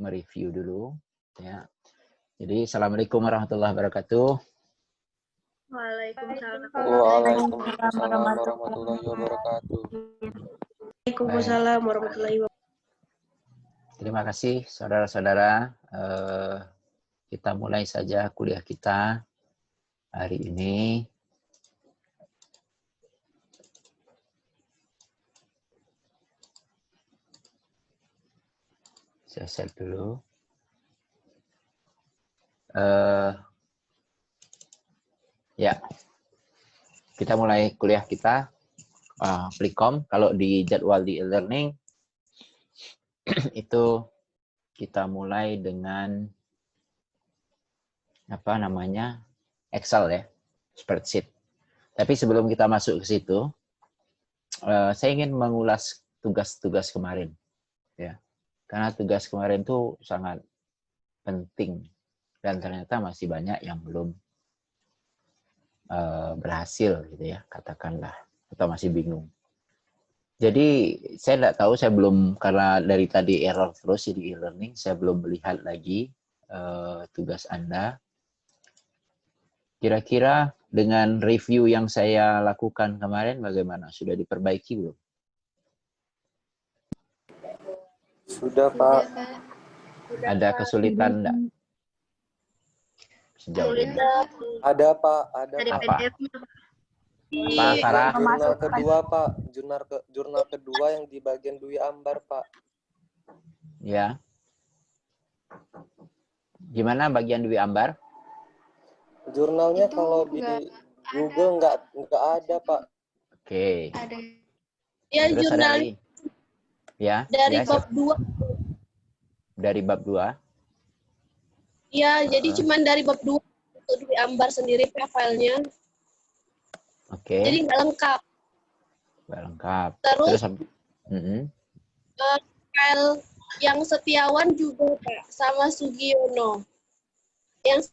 mereview dulu ya. Jadi assalamualaikum warahmatullahi wabarakatuh. Waalaikumsalam. Waalaikumsalam warahmatullahi wabarakatuh. Waalaikumsalam warahmatullahi wabarakatuh. Terima kasih saudara-saudara. Kita mulai saja kuliah kita hari ini. Saya share dulu. Ya, kita mulai kuliah kita. Plikom, kalau di jadwal di e-learning itu kita mulai dengan apa namanya Excel ya, spreadsheet. Tapi sebelum kita masuk ke situ, saya ingin mengulas tugas-tugas kemarin, ya. Karena tugas kemarin itu sangat penting dan ternyata masih banyak yang belum berhasil, gitu ya, katakanlah, atau masih bingung. Jadi saya tidak tahu, saya belum, karena dari tadi error terus di e-learning, saya belum melihat lagi tugas Anda. Kira-kira dengan review yang saya lakukan kemarin bagaimana? Sudah diperbaiki belum? Sudah, Pak. Ada kesulitan enggak? Sejauh ini. Ada, Pak. Ada, Dari Pak. Apa? Apa, Sarah? Jurnal kedua, Pak. Jurnal kedua yang di bagian Dwi Ambar, Pak. Ya. Gimana bagian Dwi Ambar? Jurnalnya kalau di Google nggak ada, Pak. Oke. Ada. Ya, Terus ada jurnal lagi? Ya. dari ya, bab 2. Dari bab 2. Ya, jadi cuman dari bab 2 untuk diambar sendiri filenya. Oke. Jadi nggak lengkap. Nggak lengkap. Terus file yang Setiawan juga, Pak, sama Sugiono. Yang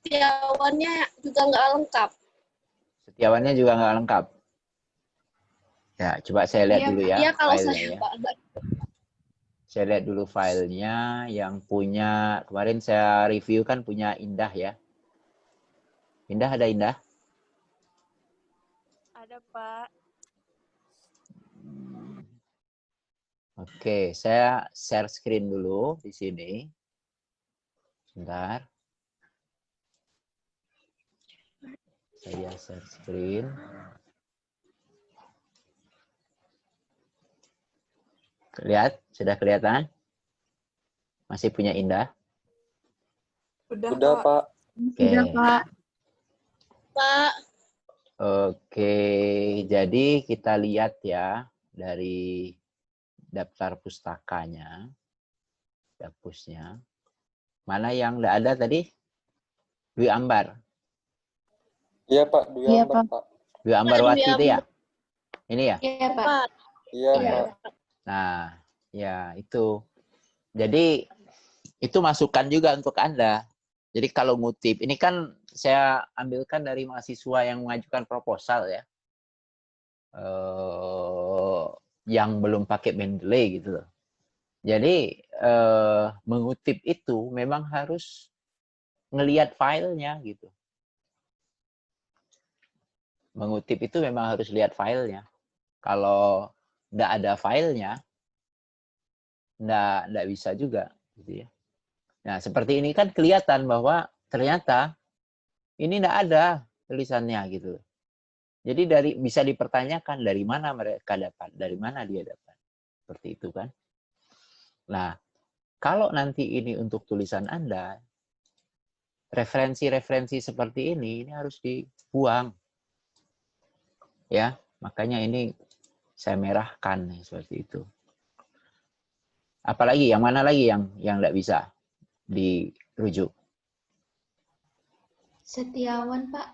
Setiawannya juga nggak lengkap. Setiawannya juga nggak lengkap. Ya, coba saya lihat dulu ya. Iya, kalau filenya, saya ya. Saya lihat dulu filenya yang punya, kemarin saya review kan punya Indah ya. Indah, ada Indah? Ada, Pak. Oke, saya share screen dulu di sini. Sebentar. Saya share screen. Lihat, sudah kelihatan? Masih punya Indah? Sudah, Pak. Oke. Sudah, Pak. Pak. Oke, jadi kita lihat ya dari daftar pustakanya, dapusnya. Mana yang tidak ada tadi? Dwi Ambar. Iya, Pak. Dwi Ambar, Pak. Dwi Ambar Wati itu ya? Ini ya? Iya, Pak. Iya, Ya. Pak. Nah, ya itu. Jadi itu masukan juga untuk Anda. Jadi kalau ngutip, ini kan saya ambilkan dari mahasiswa yang mengajukan proposal ya. Yang belum pakai Mendeley gitu loh. Jadi mengutip itu memang harus ngelihat filenya gitu. Mengutip itu memang harus lihat filenya. Kalau nggak ada filenya, nggak bisa juga, gitu ya. Nah, seperti ini kan kelihatan bahwa ternyata ini nggak ada tulisannya gitu. Jadi bisa dipertanyakan dari mana mereka dapat, dari mana dia dapat, seperti itu kan. Nah, kalau nanti ini untuk tulisan Anda, referensi-referensi seperti ini harus dibuang, ya. Makanya ini saya merahkan nih, seperti itu. Apalagi yang mana lagi yang nggak bisa dirujuk? Setiawan, Pak.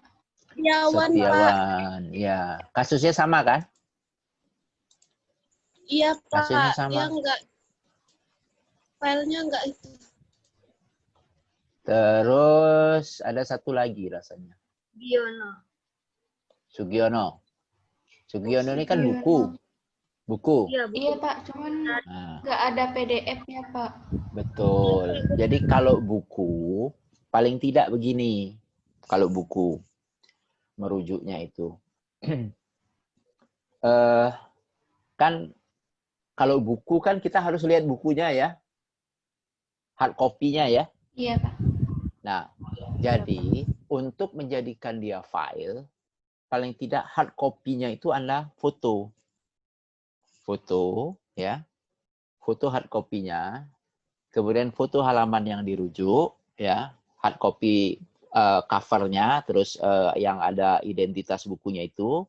Setiawan, Pak. Setiawan, ya. Kasusnya sama kan? Iya, Pak. Kasusnya sama. Dia nggak, filenya nggak itu. Terus ada satu lagi rasanya. Sugiono. Sugiono. Sugiono ini kan buku. Buku. Iya, Iya, buku. Pak. Cuman Nah, nggak ada PDF-nya, Pak. betul. Jadi kalau buku, paling tidak begini. Kalau buku, merujuknya itu. eh kan kalau buku kan kita harus lihat bukunya ya, hard copy-nya ya. Iya, Pak. Nah, jadi untuk menjadikan dia file, paling tidak hard copy-nya itu adalah foto. Foto, ya. Foto hard copy-nya, kemudian foto halaman yang dirujuk, ya. Hard copy cover-nya, terus yang ada identitas bukunya itu,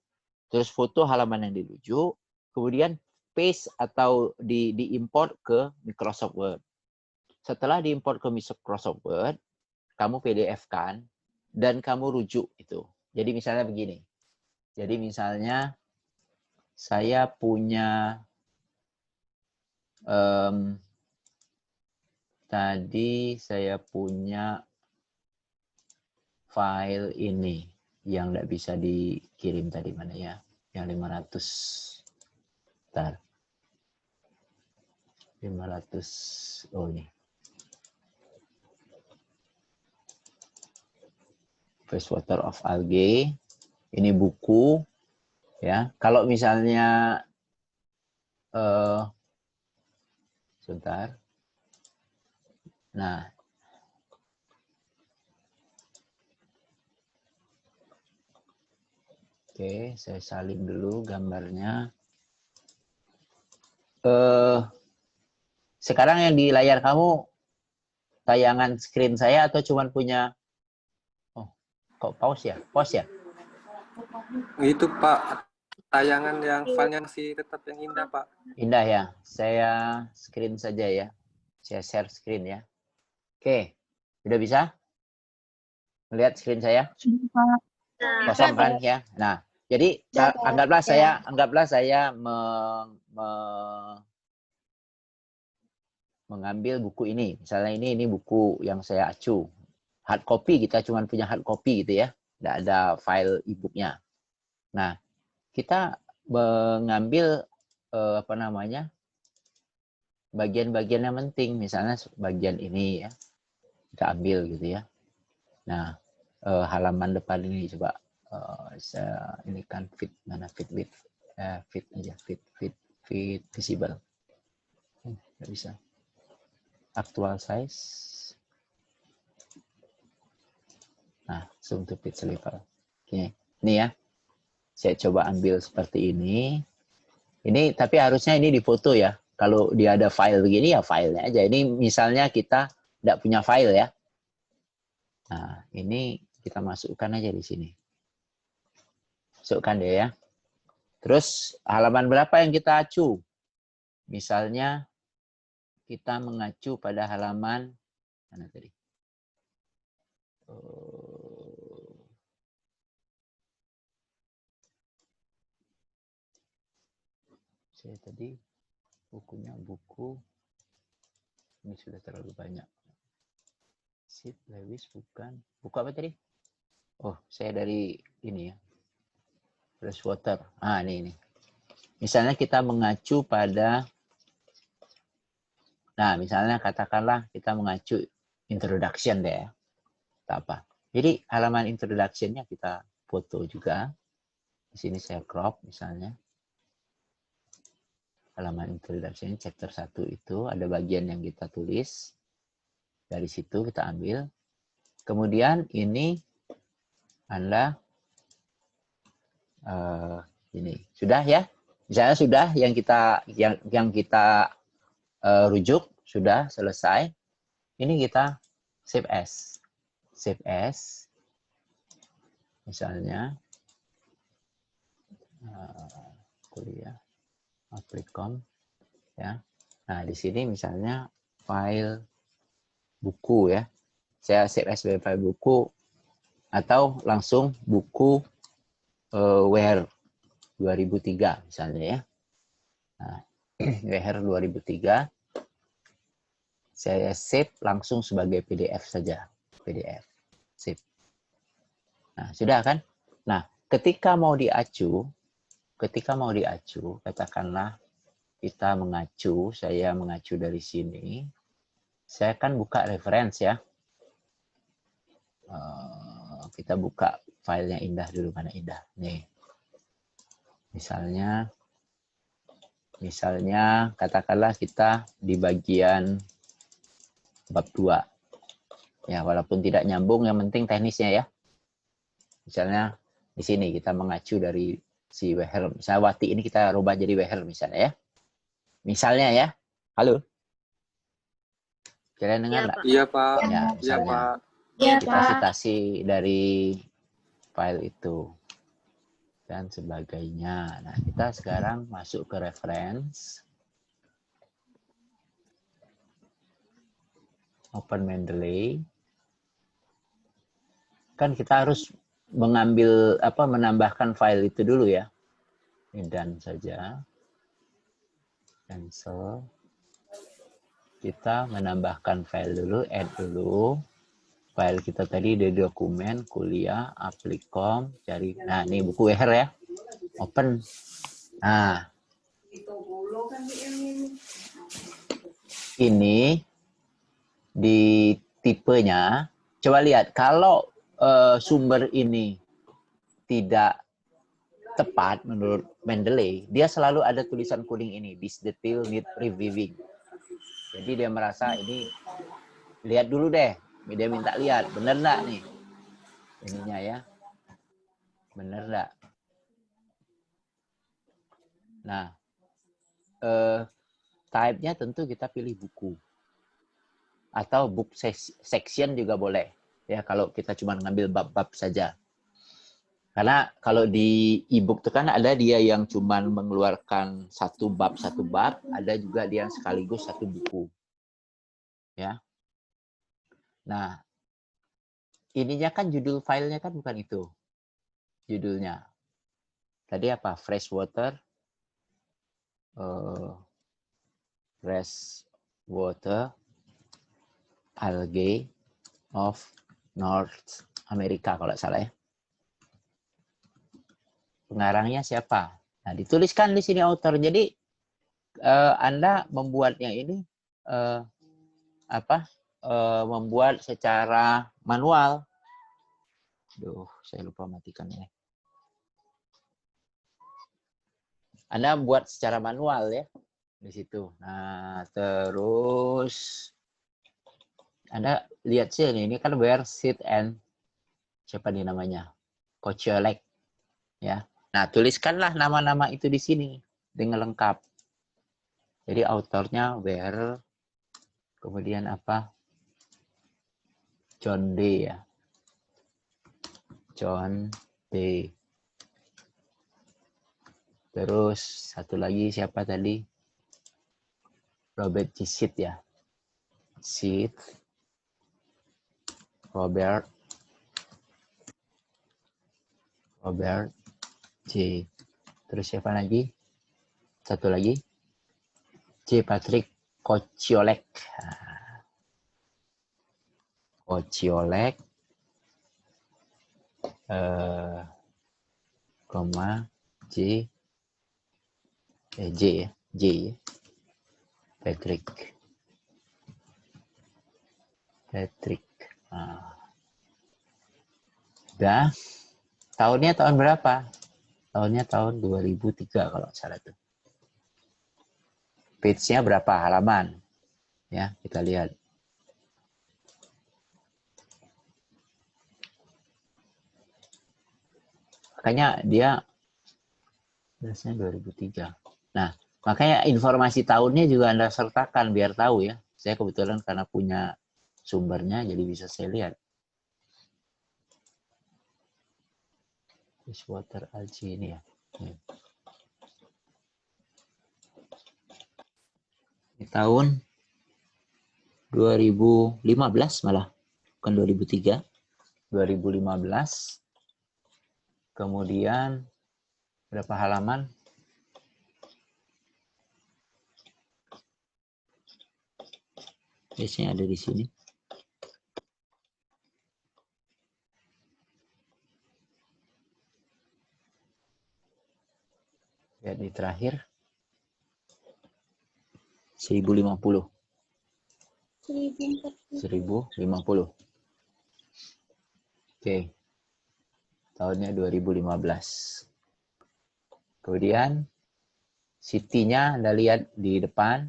terus foto halaman yang dirujuk, kemudian paste atau diimport ke Microsoft Word. Setelah diimport ke Microsoft Word, kamu PDF-kan dan kamu rujuk itu. Jadi misalnya begini. Jadi misalnya saya punya tadi saya punya file ini yang tidak bisa dikirim tadi mana ya? Yang 500. Bentar. 500. Oh ini. Freshwater of Algae. Ini buku ya. Kalau misalnya sebentar. Nah, oke, saya salin dulu gambarnya. Sekarang yang di layar kamu tayangan screen saya atau cuman punya kok pause ya? Pause ya? Itu Pak, tayangan yang filenya masih tetap yang indah Pak. Indah ya. Saya screen saja ya. Saya share screen ya. Oke. Sudah bisa? Melihat screen saya? Kosong kan ya. Nah, jadi anggaplah saya mengambil buku ini. Misalnya ini buku yang saya acu. Hard copy, kita cuma punya hard copy gitu ya. Tidak ada file e-booknya. Nah, kita mengambil bagian-bagian yang penting, misalnya bagian ini ya, kita ambil gitu ya. Nah, halaman depan ini coba saya ini kan fit mana fit width, fit aja fit visible, nggak bisa. Actual size. Nah, zoom to pitch level. Oke, ini ya. Saya coba ambil seperti ini. Ini tapi harusnya ini difoto ya. Kalau dia ada file begini ya filenya aja. Ini misalnya kita tidak punya file ya. Nah, ini kita masukkan aja di sini. Masukkan deh ya. Terus halaman berapa yang kita acu? Misalnya kita mengacu pada halaman mana tadi? Saya tadi bukunya buku ini sudah terlalu banyak. Sid Lewis bukan. Buku apa tadi? Oh, saya dari ini ya. Freshwater. Ah, ini. Misalnya kita mengacu pada misalnya katakanlah kita mengacu introduction deh ya. Tak apa. Jadi halaman introduction-nya kita foto juga. Di sini saya crop misalnya. Halaman introduction chapter 1 itu ada bagian yang kita tulis. Dari situ kita ambil. Kemudian ini Anda ini sudah ya. Misalnya sudah yang kita rujuk sudah selesai. Ini kita save as. Save as. Misalnya kuliah Aplicom ya. Nah, di sini misalnya file buku ya. Saya save as sebagai file buku atau langsung buku WR 2003 misalnya ya. Nah, WR 2003 saya save langsung sebagai PDF saja. PDF. Save. Nah, sudah kan? Nah, ketika mau diacu, katakanlah saya mengacu dari sini. Saya kan buka reference ya. Kita buka filenya Indah dulu, mana Indah. Nih. Misalnya katakanlah kita di bagian bab 2. Ya, walaupun tidak nyambung, yang penting teknisnya ya. Misalnya di sini kita mengacu dari si Weher. Misalnya Wati ini kita rubah jadi Weher misalnya ya. Misalnya ya. Halo? Kalian dengar nggak? Iya, Pak. Ya, Iya, misalnya Pak. Iya, kita Pak. citasi dari file itu dan sebagainya. Nah, kita sekarang masuk ke reference. Open Mendeley. Kan kita harus menambahkan file itu dulu ya. Ini done saja. Cancel. Kita menambahkan file dulu, add dulu. File kita tadi di dokumen, kuliah, Applikom, cari. Nah, ini buku Weher ya. Open. Nah. Ini di tipenya. Coba lihat, kalau sumber ini tidak tepat menurut Mendeley, dia selalu ada tulisan kuning ini, this detail need reviewing. Jadi dia merasa ini, lihat dulu deh, dia minta lihat, bener nggak nih ininya ya, bener nggak? Nah, type-nya tentu kita pilih buku atau book section juga boleh ya, kalau kita cuma ngambil bab-bab saja. Karena kalau di e-book itu kan ada dia yang cuman mengeluarkan satu bab, ada juga dia yang sekaligus satu buku. Ya. Nah, ininya kan judul filenya kan bukan itu. Judulnya. Tadi apa? Freshwater algae of North America kalau salah ya. Pengarangnya siapa? Nah, dituliskan di sini author. Jadi Anda membuatnya ini membuat secara manual. Duh, saya lupa matikan ini. Anda buat secara manual ya di situ. Nah, terus Anda lihat sih ini kan where sit and siapa nih namanya? Kociolek ya. Nah, tuliskanlah nama-nama itu di sini dengan lengkap. Jadi autornya where, kemudian apa? John D ya. John D. Terus satu lagi siapa tadi? Robert G. Seed ya. Seed. Robert J. Terus siapa lagi? Satu lagi. J. Patrick Kociolek. Kociolek. J. J ya. J. Patrick. Udah. Tahunnya tahun berapa? Tahunnya tahun 2003 kalau salah tuh. Page-nya berapa halaman? Ya, kita lihat. Makanya dia biasanya 2003. Nah, makanya informasi tahunnya juga Anda sertakan biar tahu ya. Saya kebetulan karena punya sumbernya jadi bisa saya lihat. Freshwater algae ini ya. Ini tahun 2015 malah, bukan 2003. 2015. Kemudian berapa halaman? Biasanya ada di sini. Lihat di terakhir. 1050. 1040. 1050. Oke. Tahunnya 2015. Kemudian city-nya Anda lihat di depan.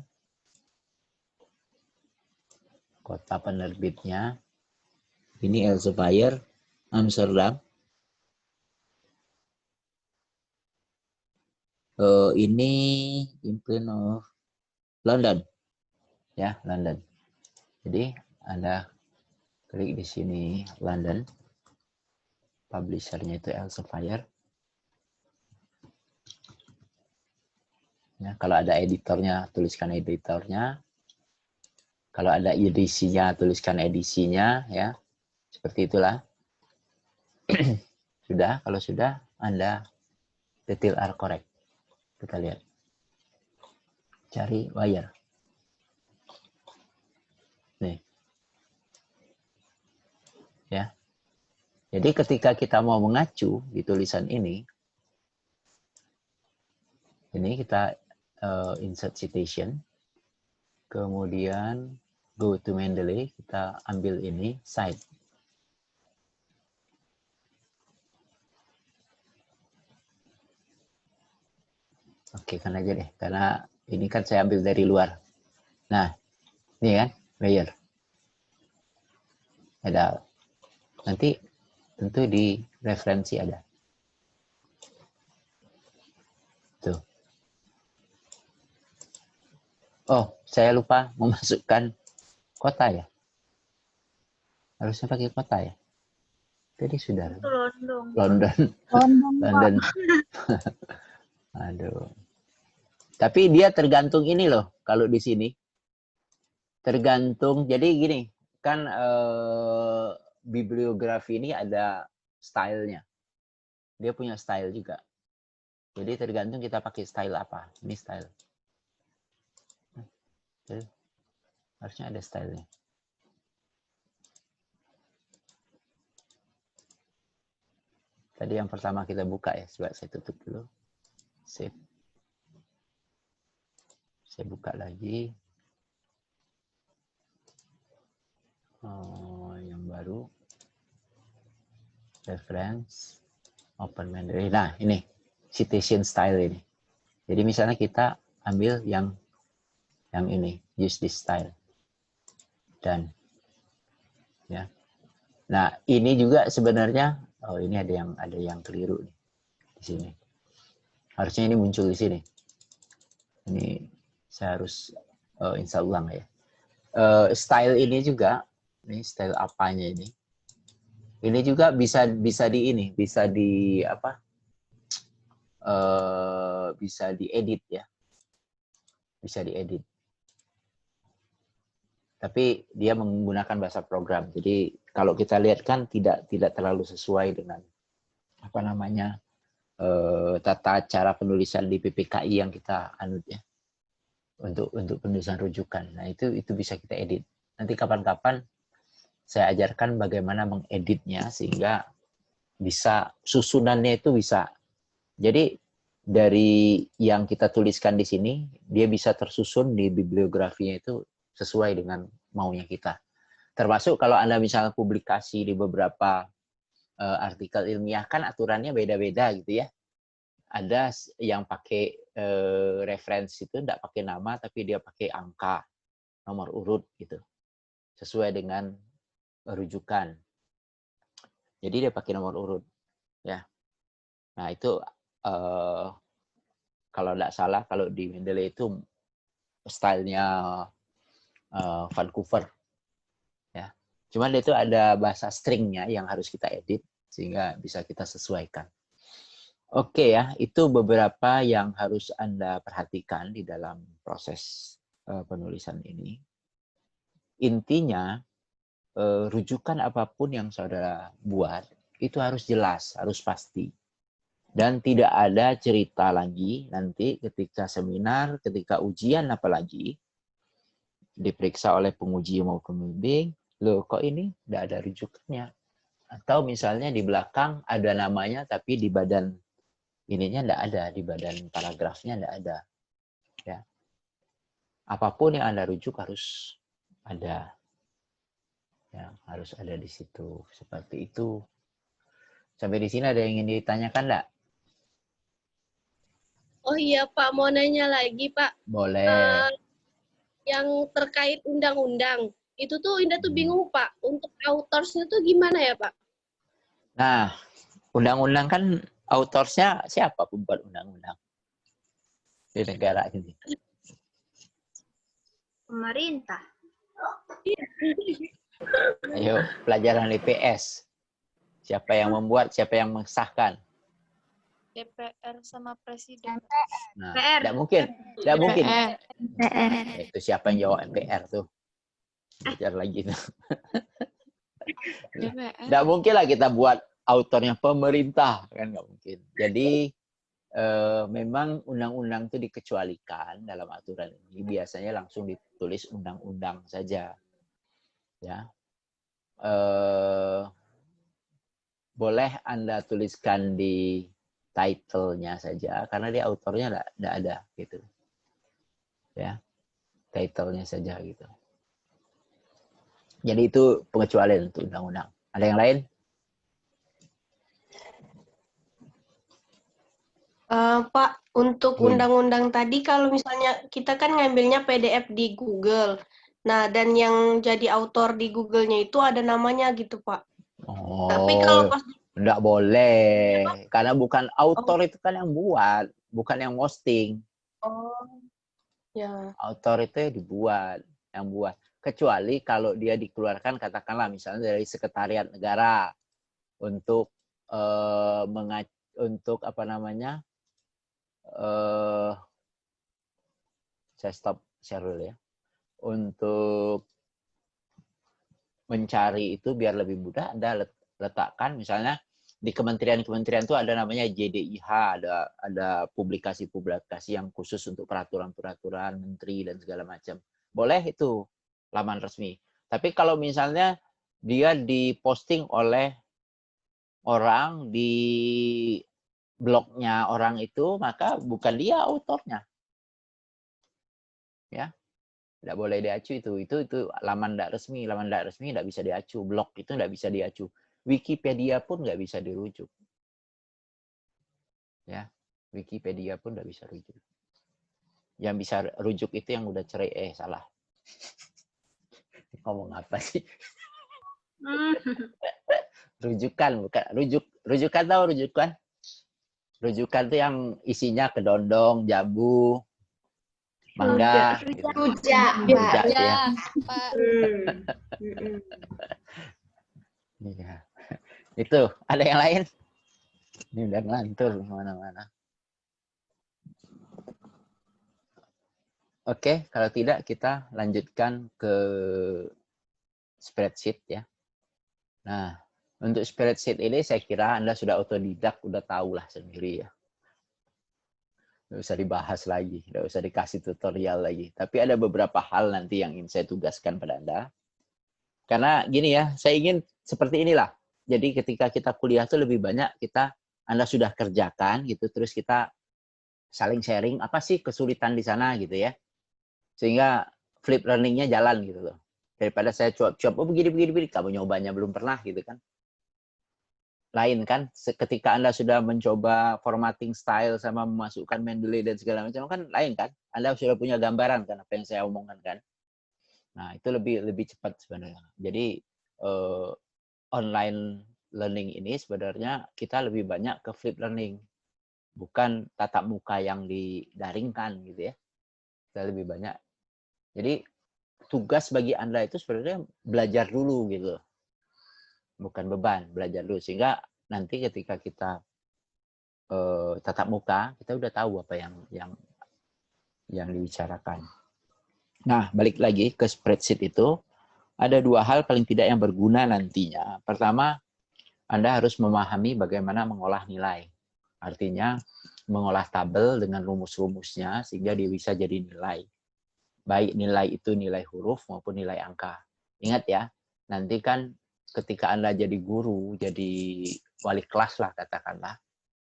Kota penerbitnya. Ini Elsevier, Amsterdam. Ini imprint of London. Ya, London. Jadi Anda klik di sini London. Publisher-nya itu Elsevier. Ya, kalau ada editornya, tuliskan editornya. Kalau ada edisinya, tuliskan edisinya, ya. Seperti itulah. Sudah, kalau sudah, Anda detail are correct. Kita lihat. Cari wire. Nih. Ya. Jadi ketika kita mau mengacu di tulisan ini kita insert citation, kemudian go to Mendeley, kita ambil ini, cite. Oke, kan aja deh, karena ini kan saya ambil dari luar. Nah, ini kan, where. Ada. Nanti tentu di referensi ada. Tuh. Oh, saya lupa memasukkan kota ya. Harusnya pakai kota ya. Tadi sudah. London. London. Aduh. Tapi dia tergantung ini loh. Kalau di sini. Tergantung. Jadi gini. Kan bibliografi ini ada stylenya. Dia punya style juga. Jadi tergantung kita pakai style apa. Ini style. Jadi, harusnya ada stylenya. Tadi yang pertama kita buka ya. Coba saya tutup dulu. Save. Saya buka lagi. Oh, yang baru. Reference. Open Mendeley. Nah, ini. Citation style ini. Jadi misalnya kita ambil yang ini. Use this style. Dan. Ya. Nah, ini juga sebenarnya. Oh, ini ada yang keliru nih. Di sini. Harusnya ini muncul di sini. Ini saya harus install ulang ya. Style ini juga, ini style apanya ini? Ini juga bisa diedit ya. Bisa diedit. Tapi dia menggunakan bahasa program. Jadi kalau kita lihat kan tidak terlalu sesuai dengan apa namanya? Tata cara penulisan di PPKI yang kita anut ya. Untuk penulisan rujukan. Nah, itu bisa kita edit. Nanti kapan-kapan saya ajarkan bagaimana mengeditnya sehingga bisa susunannya itu bisa. Jadi dari yang kita tuliskan di sini, dia bisa tersusun di bibliografinya itu sesuai dengan maunya kita. Termasuk kalau Anda misalnya publikasi di beberapa artikel ilmiah kan aturannya beda-beda gitu ya. Ada yang pakai referensi itu tidak pakai nama tapi dia pakai angka, nomor urut gitu. Sesuai dengan rujukan. Jadi dia pakai nomor urut ya. Nah, itu kalau tidak salah kalau di Mendeley itu stylenya Vancouver ya. Cuman itu ada bahasa stringnya yang harus kita edit sehingga bisa kita sesuaikan. Oke ya, itu beberapa yang harus Anda perhatikan di dalam proses penulisan ini. Intinya rujukan apapun yang saudara buat itu harus jelas, harus pasti. Dan tidak ada cerita lagi nanti ketika seminar, ketika ujian apalagi diperiksa oleh penguji maupun pembimbing, loh kok ini tidak ada rujukannya. Atau misalnya di belakang ada namanya tapi di badan ininya tidak ada, di badan paragrafnya tidak ada. Ya. apapun yang Anda rujuk harus ada. Ya, harus ada di situ. Seperti itu. Sampai di sini ada yang ingin ditanyakan enggak? Oh iya Pak, mau nanya lagi Pak. Boleh. Yang terkait undang-undang. Itu tuh Indah tuh Hmm. bingung Pak. Untuk autorsnya tuh gimana ya Pak? Nah, undang-undang kan autorsnya siapa pembuat undang-undang di negara ini? Pemerintah. Ayo, pelajaran IPS. Siapa yang membuat, siapa yang mengesahkan? DPR sama presiden. Nah, PR. tidak mungkin. Tidak mungkin. PR. Itu siapa yang jawab MPR tuh? Belajar lagi tuh. DPR. Tidak mungkin lah kita buat autornya pemerintah. Kan nggak mungkin. Jadi, memang undang-undang itu dikecualikan dalam aturan ini. Biasanya langsung ditulis undang-undang saja. Ya. Boleh Anda tuliskan di title-nya saja karena dia autornya enggak ada gitu. Ya. Title-nya saja gitu. Jadi itu pengecualian untuk undang-undang. Ada yang lain? Pak, untuk undang-undang tadi kalau misalnya kita kan ngambilnya PDF di Google. Nah, dan yang jadi autor di Google-nya itu ada namanya gitu, Pak. Tapi kalau Oh, pas enggak boleh. Karena bukan autor itu kan yang buat, bukan yang posting. ya. Autor itu yang dibuat, yang buat. Kecuali kalau dia dikeluarkan katakanlah misalnya dari sekretariat negara untuk untuk apa namanya? Saya stop share dulu ya. Untuk mencari itu biar lebih mudah Anda letakkan misalnya di kementerian-kementerian itu ada namanya JDIH, ada publikasi-publikasi yang khusus untuk peraturan-peraturan menteri dan segala macam. Boleh itu laman resmi. Tapi kalau misalnya dia diposting oleh orang di blognya orang itu, maka bukan dia autornya. Ya. Tidak boleh diacu itu laman tidak resmi tidak bisa diacu, blog itu tidak bisa diacu, Wikipedia pun nggak bisa dirujuk, ya, Wikipedia pun nggak bisa rujuk, yang bisa rujuk itu yang udah cerai, salah, ngomong apa sih, rujukan bukan rujukan tahu rujukan itu yang isinya kedondong, jambu, mangga, gitu. Rujak, Rujak Pak. ya. Pak. Iya. Itu, ada yang lain? Ini udah ngelantur kemana-mana. Oke, kalau tidak kita lanjutkan ke spreadsheet ya. Nah, untuk spreadsheet ini saya kira Anda sudah otodidak, udah tahu lah sendiri ya. Nggak usah dibahas lagi, nggak usah dikasih tutorial lagi. Tapi ada beberapa hal nanti yang ingin saya tugaskan pada Anda. Karena gini ya, saya ingin seperti inilah. Jadi ketika kita kuliah itu lebih banyak Anda sudah kerjakan gitu, terus kita saling sharing apa sih kesulitan di sana gitu ya. Sehingga flip learning-nya jalan gitu loh. Daripada saya cuap-cuap, oh begini, kamu nyobanya belum pernah gitu kan. Lain kan, ketika Anda sudah mencoba formatting style sama memasukkan Mendeley dan segala macam kan lain kan. Anda sudah punya gambaran kan apa yang saya omongkan kan. Nah, itu lebih cepat sebenarnya. Jadi online learning ini sebenarnya kita lebih banyak ke flip learning. Bukan tatap muka yang didaringkan gitu ya. Kita lebih banyak. Jadi tugas bagi Anda itu sebenarnya belajar dulu gitu. Bukan beban, belajar dulu sehingga nanti ketika kita tatap muka kita udah tahu apa yang dibicarakan. Nah, balik lagi ke spreadsheet itu ada dua hal paling tidak yang berguna nantinya. Pertama, Anda harus memahami bagaimana mengolah nilai. Artinya mengolah tabel dengan rumus-rumusnya sehingga dia bisa jadi nilai. Baik nilai itu nilai huruf maupun nilai angka. Ingat ya, nanti kan ketika Anda jadi guru, jadi wali kelas lah katakanlah,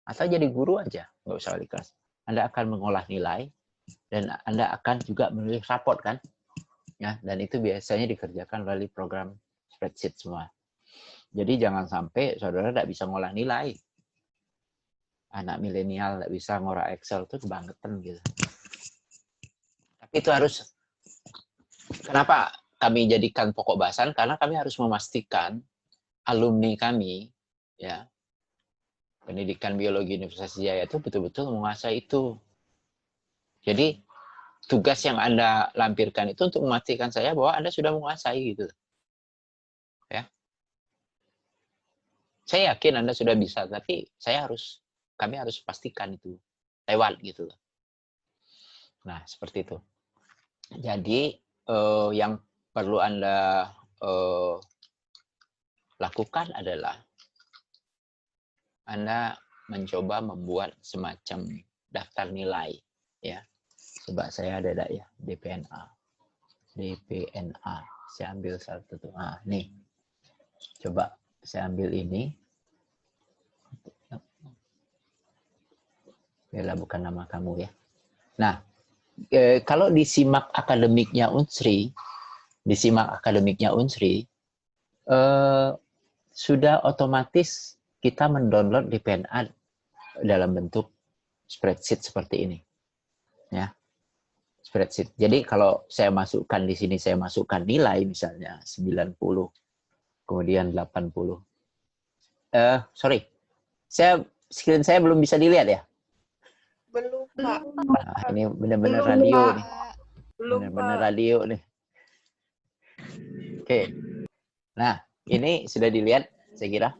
atau jadi guru aja, nggak usah wali kelas. Anda akan mengolah nilai, Dan Anda akan juga menulis raport kan? Ya, dan itu biasanya dikerjakan melalui program spreadsheet semua. Jadi jangan sampai saudara tidak bisa ngolah nilai. Anak milenial tidak bisa ngorek Excel itu kebangetan gitu. Tapi itu harus, kenapa kami jadikan pokok bahasan? Karena kami harus memastikan alumni kami, ya, pendidikan biologi Universitas Jaya itu betul-betul menguasai itu. Jadi tugas yang Anda lampirkan itu untuk memastikan saya bahwa Anda sudah menguasai gitu. Ya. Saya yakin Anda sudah bisa, tapi kami harus pastikan itu lewat gitu. Nah, seperti itu. Jadi yang perlu Anda lakukan adalah Anda mencoba membuat semacam daftar nilai, ya. Coba saya ada ya, DPNA. Saya ambil satu tuh. Ah, nih. Coba saya ambil ini. Bella bukan nama kamu ya. Nah, kalau disimak akademiknya Unsri, sudah otomatis kita mendownload DPNA dalam bentuk spreadsheet seperti ini. Ya. Spreadsheet. Jadi kalau saya masukkan di sini, saya masukkan nilai misalnya 90, kemudian 80. Sorry, screen saya belum bisa dilihat ya? Belum, Pak. Nah, ini benar-benar Belum, radio Pak. nih. Belum, Benar-benar Pak. radio nih. Oke. Nah, ini sudah dilihat, saya kira.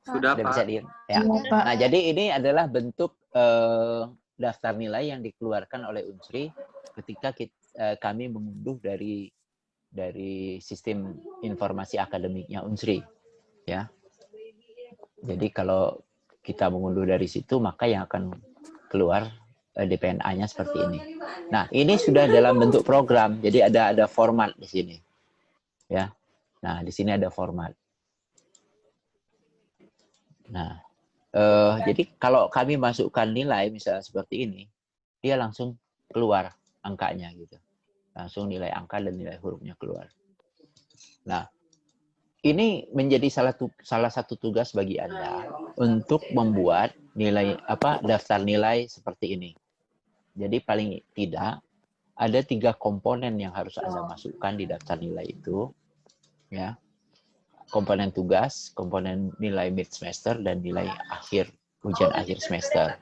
Sudah, Sudah Pak. bisa dilihat. Ya. Nah, jadi ini adalah bentuk daftar nilai yang dikeluarkan oleh Unsri ketika kami mengunduh dari sistem informasi akademiknya Unsri. Ya. Jadi kalau kita mengunduh dari situ, maka yang akan keluar DPNA-nya seperti ini. Nah, ini sudah dalam bentuk program, jadi ada format di sini, ya. Nah, di sini ada format. Nah, jadi kalau kami masukkan nilai misalnya seperti ini, dia langsung keluar angkanya gitu, langsung nilai angka dan nilai hurufnya keluar. Nah, ini menjadi salah satu tugas bagi Anda untuk membuat daftar nilai seperti ini. Jadi paling tidak ada 3 komponen yang harus Anda masukkan di daftar nilai itu, ya. Komponen tugas, komponen nilai mid semester, dan nilai ujian akhir semester.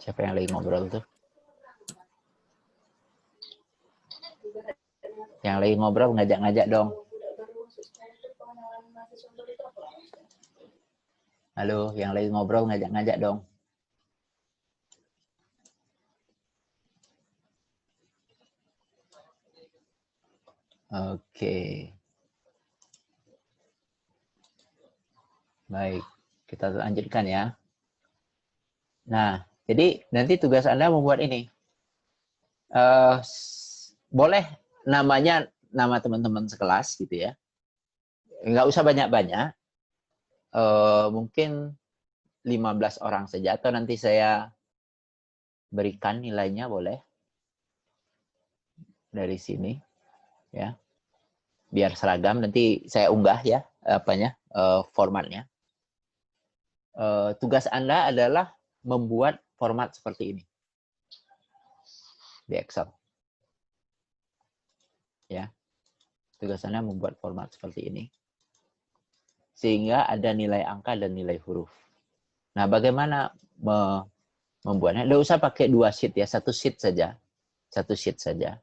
Siapa yang lagi ngobrol tuh? Yang lagi ngobrol ngajak-ngajak dong. Halo, yang lagi ngobrol ngajak-ngajak dong. Oke. Baik, kita lanjutkan ya. Nah, jadi nanti tugas Anda membuat ini. Boleh namanya nama teman-teman sekelas gitu ya. Nggak usah banyak-banyak. Mungkin 15 orang saja, atau nanti saya berikan nilainya boleh dari sini ya, biar seragam. Nanti saya unggah ya formatnya. Tugas Anda adalah membuat format seperti ini di Excel ya. Tugas Anda membuat format seperti ini sehingga ada nilai angka dan nilai huruf. Nah, bagaimana membuatnya? Nggak usah pakai 2 sheet ya, 1 sheet saja. 1 sheet saja.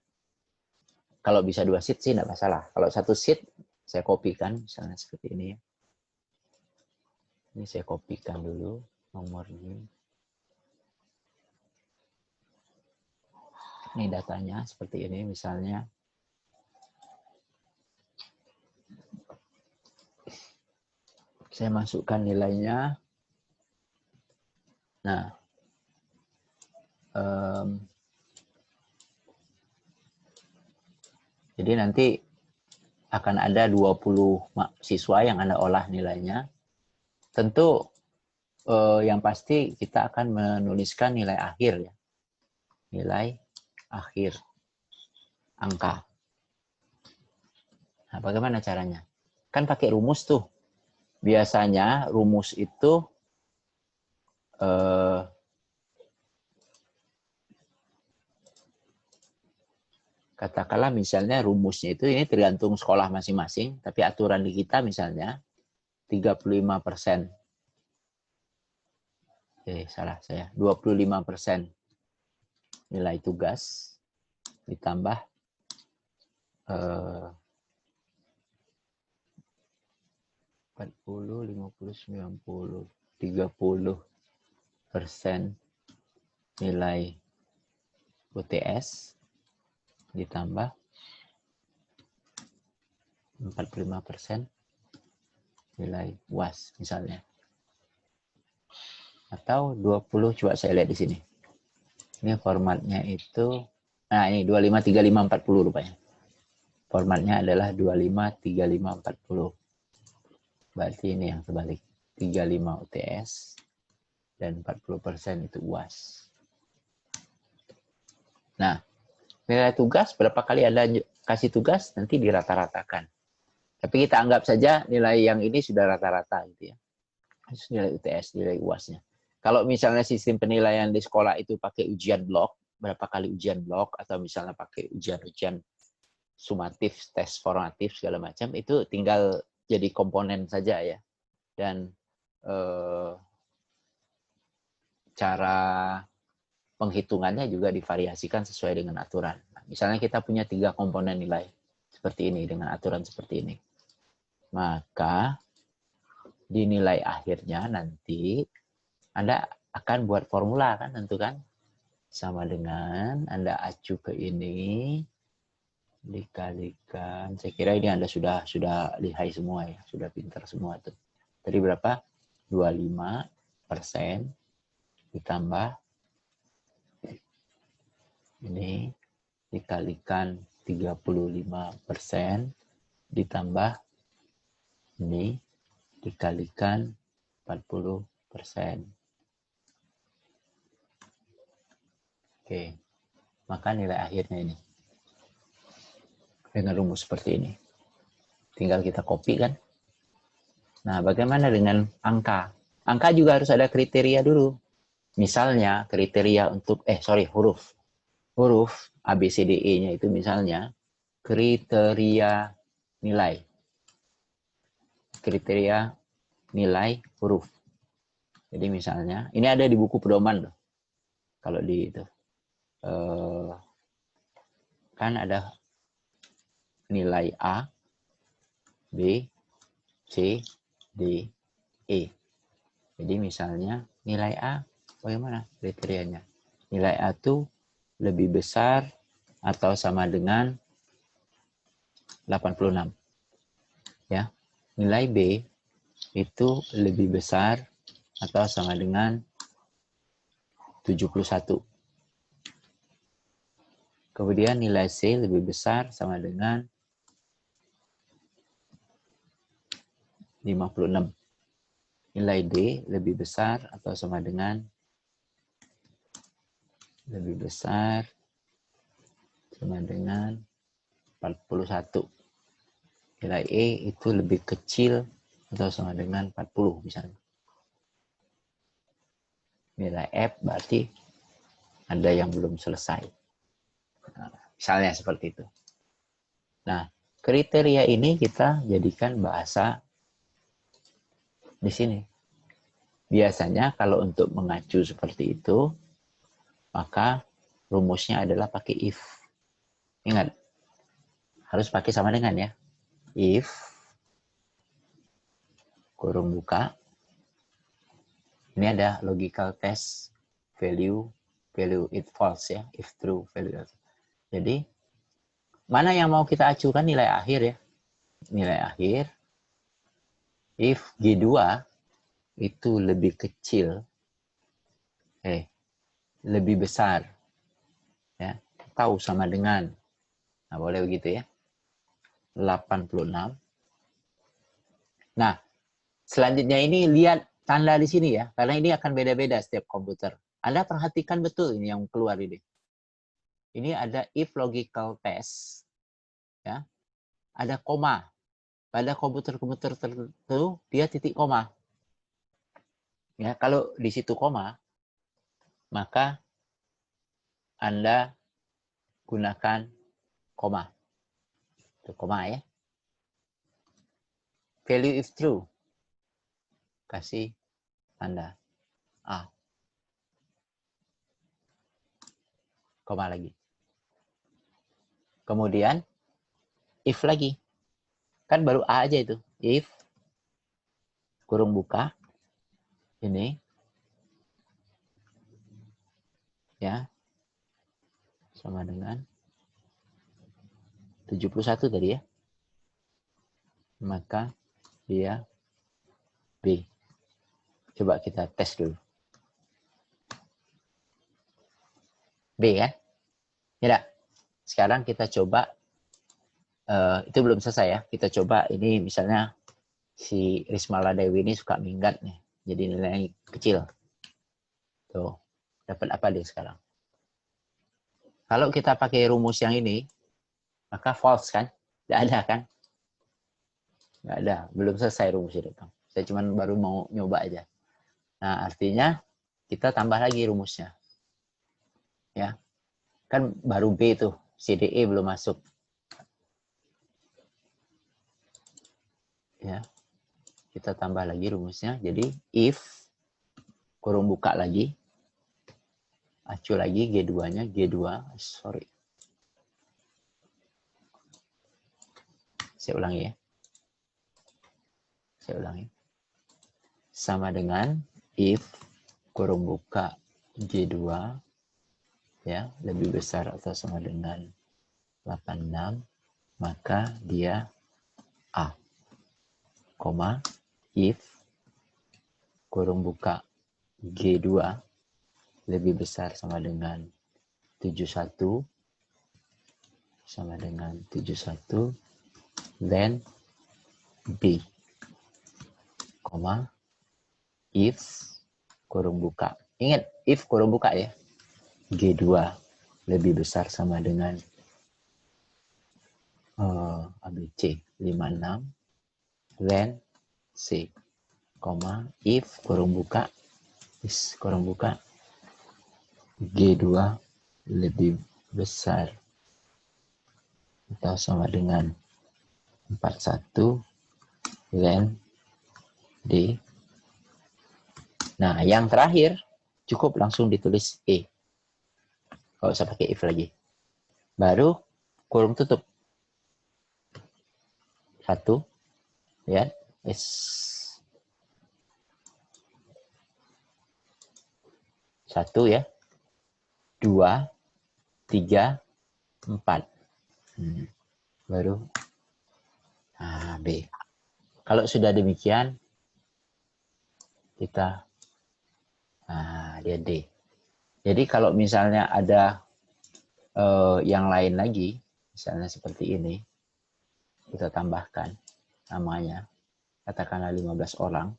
Kalau bisa 2 sheet sih nggak masalah. Kalau 1 sheet, saya kopikan, misalnya seperti ini. Ini saya kopikan dulu nomornya. Ini datanya seperti ini misalnya. Saya masukkan nilainya. Nah, jadi nanti akan ada 20 siswa yang Anda olah nilainya. Tentu yang pasti kita akan menuliskan nilai akhir ya. Nilai akhir angka. Nah, bagaimana caranya? Kan pakai rumus tuh. Biasanya rumus itu katakanlah misalnya rumusnya itu ini tergantung sekolah masing-masing, tapi aturan di kita misalnya 35%. Salah saya. 25% nilai tugas ditambah 40, 50, 90, 30% nilai UTS ditambah 45% nilai UAS misalnya. Atau 20, coba saya lihat di sini. Ini formatnya itu, nah ini 25, 35, 40 rupanya. Formatnya adalah 25, 35, 40. Berarti ini yang terbalik. 35 UTS dan 40% itu UAS. Nah, nilai tugas, berapa kali Anda kasih tugas, nanti dirata-ratakan. Tapi kita anggap saja nilai yang ini sudah rata-rata gitu ya. Nilai UTS, nilai UAS-nya. Kalau misalnya sistem penilaian di sekolah itu pakai ujian blok, berapa kali ujian blok, atau misalnya pakai ujian-ujian sumatif, tes formatif, segala macam, itu tinggal jadi komponen saja ya. Dan cara penghitungannya juga divariasikan sesuai dengan aturan. Nah, misalnya kita punya 3 komponen nilai seperti ini, dengan aturan seperti ini. Maka di nilai akhirnya nanti Anda akan buat formula kan, tentu kan? Sama dengan Anda acu ke ini dikalikan. Saya kira ini Anda sudah lihai semua ya, sudah pintar semua tuh. Tadi berapa? 25% ditambah ini dikalikan 35% ditambah ini dikalikan 40%. Oke, maka nilai akhirnya ini. Dengan rumus seperti ini. Tinggal kita copy kan. Nah, bagaimana dengan angka? Angka juga harus ada kriteria dulu. Misalnya kriteria untuk, huruf. Huruf A, B, C, D, E-nya itu misalnya kriteria nilai. Kriteria nilai huruf. Jadi misalnya, ini ada di buku pedoman loh. Kalau di itu. Kan ada nilai A, B, C, D, E. Jadi misalnya nilai A, bagaimana kriterianya? Nilai A itu lebih besar atau sama dengan 86. Ya. Nilai B itu lebih besar atau sama dengan 71. Kemudian nilai C lebih besar sama dengan 56. Nilai D lebih besar atau sama dengan lebih besar sama dengan 41. Nilai E itu lebih kecil atau sama dengan 40 misalnya. Nilai F berarti ada yang belum selesai. Nah, misalnya seperti itu. Nah, kriteria ini kita jadikan bahasa di sini. Biasanya kalau untuk mengacu seperti itu, maka rumusnya adalah pakai if. Ingat, harus pakai sama dengan ya. If, kurung buka, ini ada logical test, value it false ya, if true, value false. Jadi, mana yang mau kita acukan nilai akhir ya. Nilai akhir, if G2 itu lebih kecil, lebih besar, ya, tahu sama dengan, nah boleh begitu ya. 86. Nah, selanjutnya ini lihat tanda di sini ya, karena ini akan beda-beda setiap komputer. Anda perhatikan betul ini yang keluar ini. Ini ada if logical test, ya. Ada koma. Pada komputer-komputer tertentu dia titik koma. Ya, kalau di situ koma, maka Anda gunakan koma. Itu koma ya. Value if true. Kasih tanda A. Koma lagi. Kemudian if lagi. Kan baru A aja itu. If kurung buka ini ya sama dengan 71 tadi ya. Maka dia B. Coba kita tes dulu. B kan? Ya. Sekarang kita coba itu belum selesai ya. Kita coba ini misalnya si Rismala Dewi ini suka minggat nih. Jadi nilainya kecil. Tuh. Dapat apa dia sekarang? Kalau kita pakai rumus yang ini, maka false kan? Tidak ada kan? Nggak ada. Belum selesai rumus ini. Saya cuma baru mau nyoba aja. Nah, artinya kita tambah lagi rumusnya. Ya. Kan baru B tuh. CDE belum masuk. Ya. Kita tambah lagi rumusnya. Jadi if kurung buka lagi. Acu lagi G2-nya. G2. Sorry. Saya ulangi ya. Saya ulangi. Sama dengan if kurung buka G2 ya lebih besar atau sama dengan 86, maka dia A. Koma if kurung buka G2 lebih besar sama dengan 71 sama dengan 71, then B. Koma if kurung buka. Ingat, if kurung buka ya. G2 lebih besar sama dengan ABC 56, then C. Koma if kurung buka G2 lebih besar atau sama dengan 41, then D. Nah, yang terakhir cukup langsung ditulis E. Nggak usah pakai if lagi. Baru kurung tutup. 1, ya, S. 1 ya. 2, 3, 4. Baru B. Kalau sudah demikian, kita dia D. Jadi kalau misalnya ada yang lain lagi, misalnya seperti ini, kita tambahkan namanya, katakanlah 15 orang.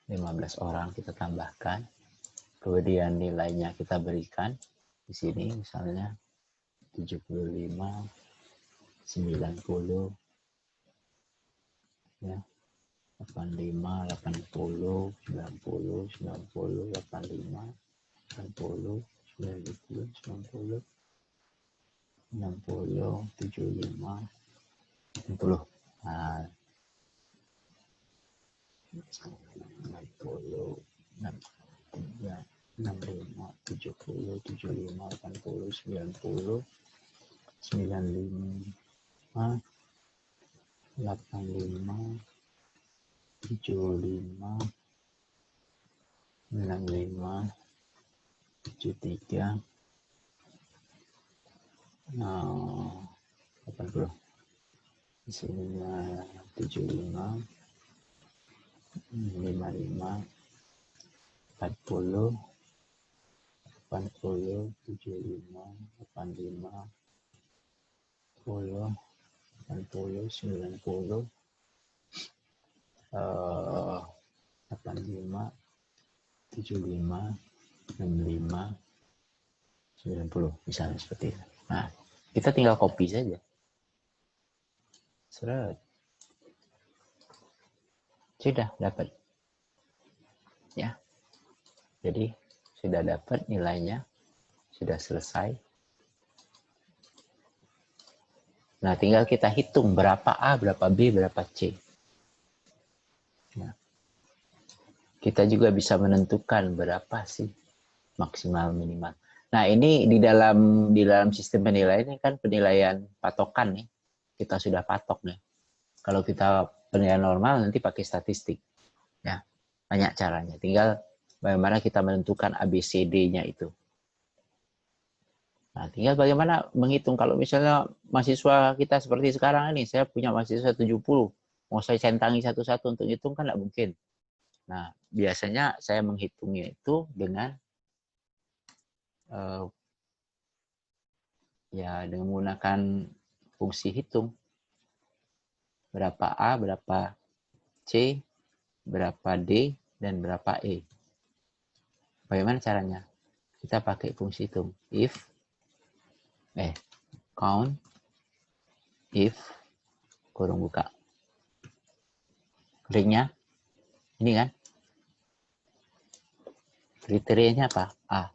15 orang kita tambahkan. Kemudian nilainya kita berikan di sini misalnya 75, 90, ya. 85, 80, 90, 90, 85, 80, 90, 90, 60, 75, 60. Nah, 60, 63, 65, 70, 75, 80, 90, 95, 85, 75, 65, 73, 80. Di sininya 75, 55, 40, 80, 75, 85, 10, 80, 90, 85, 75, 65, 90, misalnya seperti itu. Nah, kita tinggal copy saja. Seret. Sudah dapat. Ya. Jadi, sudah dapat nilainya. Sudah selesai. Nah, tinggal kita hitung berapa A, berapa B, berapa C. Nah, kita juga bisa menentukan berapa sih maksimal minimal. Nah, ini di dalam sistem penilaian ini kan penilaian patokan nih. Kita sudah patok nih. Kalau kita penilaian normal nanti pakai statistik. Ya, banyak caranya. Tinggal bagaimana kita menentukan ABCD-nya itu. Nah, tinggal bagaimana menghitung. Kalau misalnya mahasiswa kita seperti sekarang ini, saya punya mahasiswa 70, mau saya centangi satu-satu untuk hitung kan tidak mungkin. Nah, biasanya saya menghitungnya itu dengan dengan menggunakan fungsi hitung. Berapa A, berapa C, berapa D, dan berapa E. Bagaimana caranya? Kita pakai fungsi hitung. Count, if, kurung buka. Ringnya, ini kan. Kriterianya apa? A.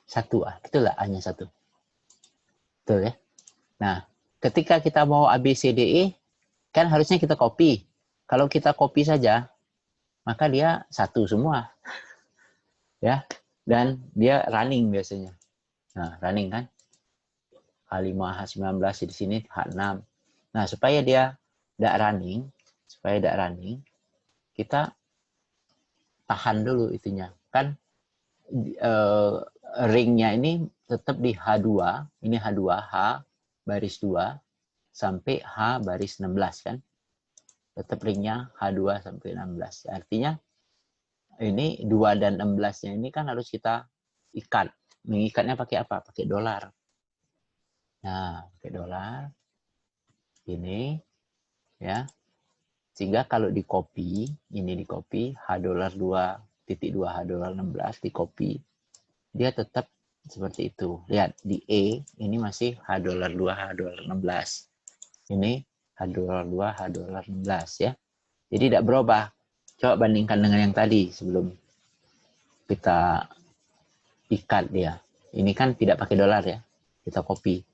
Satu A, betul lah A-nya satu. Betul ya? Nah, ketika kita mau A, B, C, D, E, kan harusnya kita copy. Kalau kita copy saja, maka dia satu semua. Ya, dan dia running biasanya. Nah, running kan. H5, H19 di sini H6. Nah, supaya dia tidak running, kita tahan dulu itunya. Kan ringnya ini tetap di H2, ini H2, H baris 2 sampai H baris 16 kan. Tetap ringnya H2 sampai 16. Artinya ini 2 dan 16-nya ini kan harus kita ikat. Mengikatnya pakai apa? Pakai dolar. Nah, pakai dolar. Ini ya. Sehingga kalau di copy, ini di copy H$2.2 H $16 di copy. Dia tetap seperti itu. Lihat di E ini masih H$2 H$16. Ini H$2 H$16 ya. Jadi tidak berubah. Coba bandingkan dengan yang tadi sebelum kita ikat dia. Ini kan tidak pakai dolar ya. Kita copy.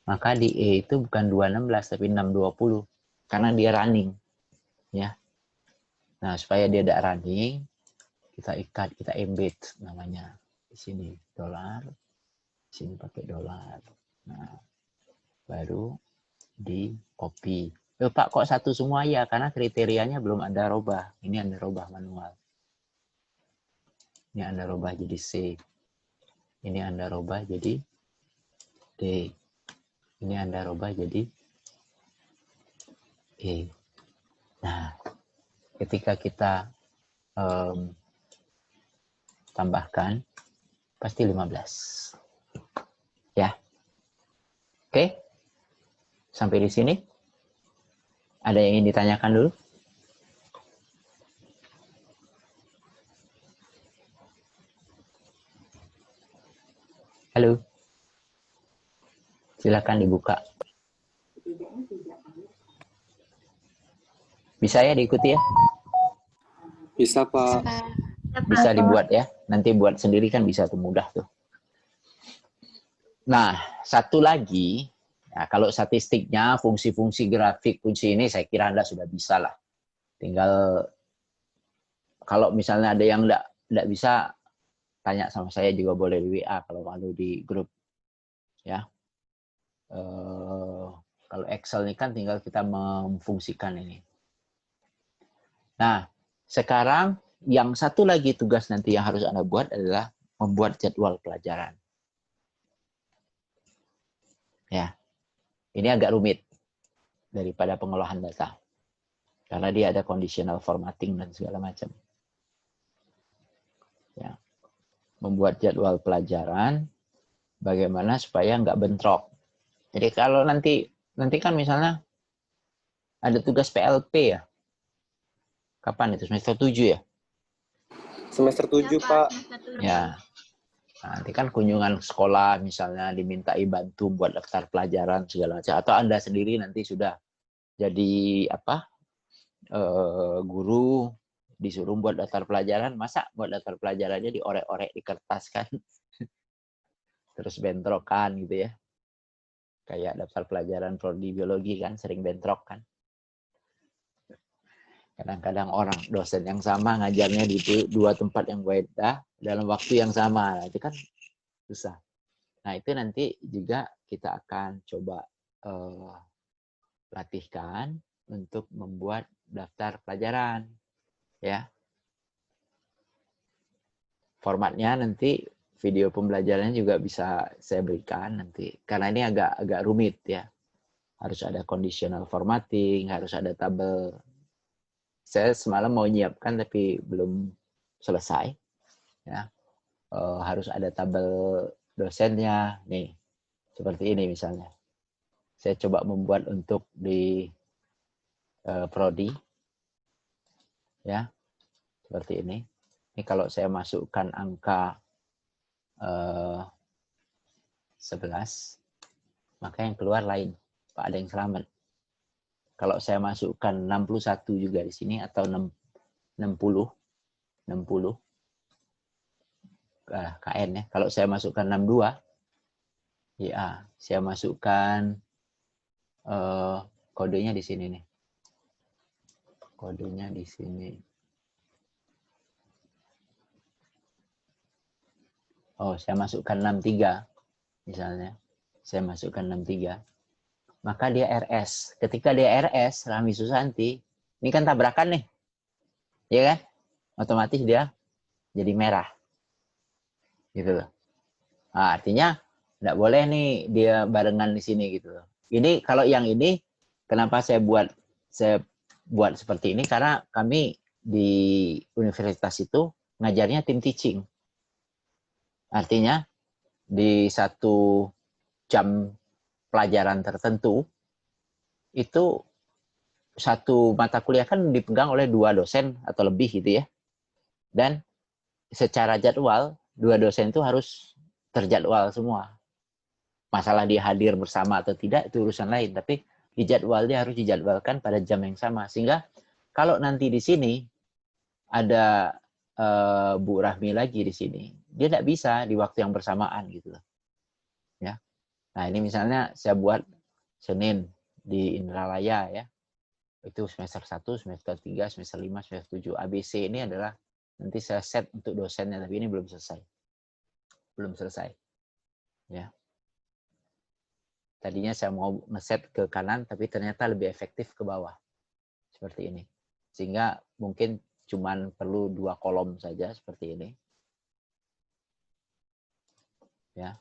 Maka di E itu bukan 216 tapi 620 karena dia running. Ya. Nah, supaya dia tidak running, kita ikat, kita embed namanya. Di sini dolar, di sini pakai dolar. Nah, baru di copy. Pak, kok satu semua ya? Karena kriterianya belum Anda robah. Ini Anda robah manual. Ini Anda robah jadi C. Ini Anda robah jadi D. Ini Anda robah jadi E. Nah, ketika kita tambahkan, pasti 15. Ya. Oke? Sampai di sini. Ada yang ingin ditanyakan dulu? Halo? Silakan dibuka. Bisa ya diikuti ya? Bisa, Pak. Bisa dibuat ya. Nanti buat sendiri kan bisa tuh, mudah tuh. Nah, satu lagi. Nah, kalau statistiknya, fungsi-fungsi grafik, fungsi ini saya kira Anda sudah bisa lah. Tinggal kalau misalnya ada yang enggak bisa, tanya sama saya juga boleh di WA kalau malu di grup. Ya. Kalau Excel ini kan tinggal kita memfungsikan ini. Nah, sekarang yang satu lagi tugas nanti yang harus Anda buat adalah membuat jadwal pelajaran. Ya. Ini agak rumit daripada pengolahan data. Karena dia ada conditional formatting dan segala macam. Ya. membuat jadwal pelajaran, bagaimana supaya nggak bentrok. Jadi kalau nanti kan misalnya ada tugas PLP ya. Kapan itu? Semester 7 ya? Semester 7, Pak. Ya. Nah, nanti kan kunjungan sekolah misalnya dimintai bantu buat daftar pelajaran segala macam. Atau Anda sendiri nanti sudah jadi guru, disuruh buat daftar pelajaran, masa buat daftar pelajarannya diorek-orek di kertas kan? Terus bentrokan gitu ya. Kayak daftar pelajaran prodi biologi kan sering bentrok kan. Kadang-kadang orang dosen yang sama ngajarnya di dua tempat yang beda dalam waktu yang sama. Nah, itu kan susah. Nah, itu nanti juga kita akan coba latihkan untuk membuat daftar pelajaran. Ya. Formatnya nanti video pembelajarannya juga bisa saya berikan nanti. Karena ini agak rumit ya. Harus ada conditional formatting, harus ada tabel. Saya semalam mau nyiapkan tapi belum selesai. Ya. Harus ada tabel dosennya. Nih, seperti ini misalnya. Saya coba membuat untuk di prodi. Ya, seperti ini. Ini kalau saya masukkan angka 11, maka yang keluar lain. Pak, ada yang selamat. Kalau saya masukkan 61 juga di sini atau 60 KN ya. Kalau saya masukkan 62, ya saya masukkan kodenya di sini nih. Kodenya di sini. Oh, saya masukkan 63 misalnya. Saya masukkan 63. Maka dia RS. Ketika dia RS, Rahmi Susanti, ini kan tabrakan nih. Ya kan? Otomatis dia jadi merah. Gitu loh. Nah, artinya nggak boleh nih dia barengan di sini gitu loh. Ini kalau yang ini kenapa saya buat seperti ini karena kami di universitas itu ngajarnya tim teaching. Artinya di satu jam pelajaran tertentu itu satu mata kuliah kan dipegang oleh 2 dosen atau lebih gitu ya. Dan secara jadwal 2 dosen itu harus terjadwal semua. Masalah dia hadir bersama atau tidak itu urusan lain, tapi dijadwal dia harus dijadwalkan pada jam yang sama sehingga kalau nanti di sini ada Bu Rahmi lagi di sini, dia tidak bisa di waktu yang bersamaan gitu loh. Ya. Nah, ini misalnya saya buat Senin di Indralaya ya. Itu semester 1, semester 3, semester 5, semester 7. ABC ini adalah nanti saya set untuk dosennya, tapi ini belum selesai. Belum selesai. Ya. Tadinya saya mau ngeset ke kanan, tapi ternyata lebih efektif ke bawah. Seperti ini. Sehingga mungkin cuman perlu 2 kolom saja seperti ini. Ya.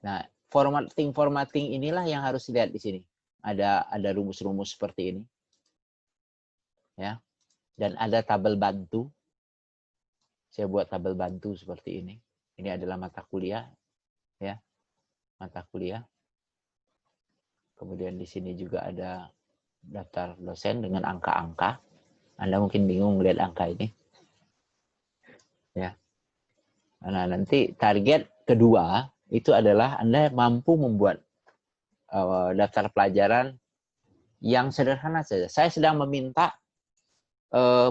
Nah, formatting inilah yang harus dilihat di sini. Ada rumus-rumus seperti ini. Ya. Dan ada tabel bantu. Saya buat tabel bantu seperti ini. Ini adalah mata kuliah, ya. Mata kuliah. Kemudian di sini juga ada daftar dosen dengan angka-angka. Anda mungkin bingung melihat angka ini. Ya. Nah, nanti target kedua itu adalah Anda mampu membuat daftar pelajaran yang sederhana saja. Saya sedang meminta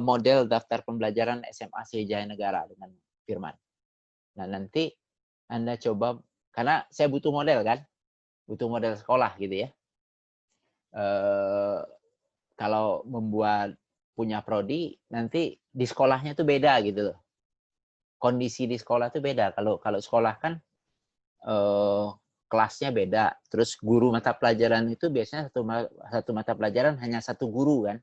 model daftar pembelajaran SMA Sriwijaya Negara dengan Firman. Nah, nanti Anda coba, karena saya butuh model kan, butuh model sekolah gitu ya. Kalau membuat punya prodi, nanti di sekolahnya itu beda gitu loh. Kondisi di sekolah itu beda. Kalau sekolah kan kelasnya beda. Terus guru mata pelajaran itu biasanya satu mata pelajaran hanya 1 guru kan.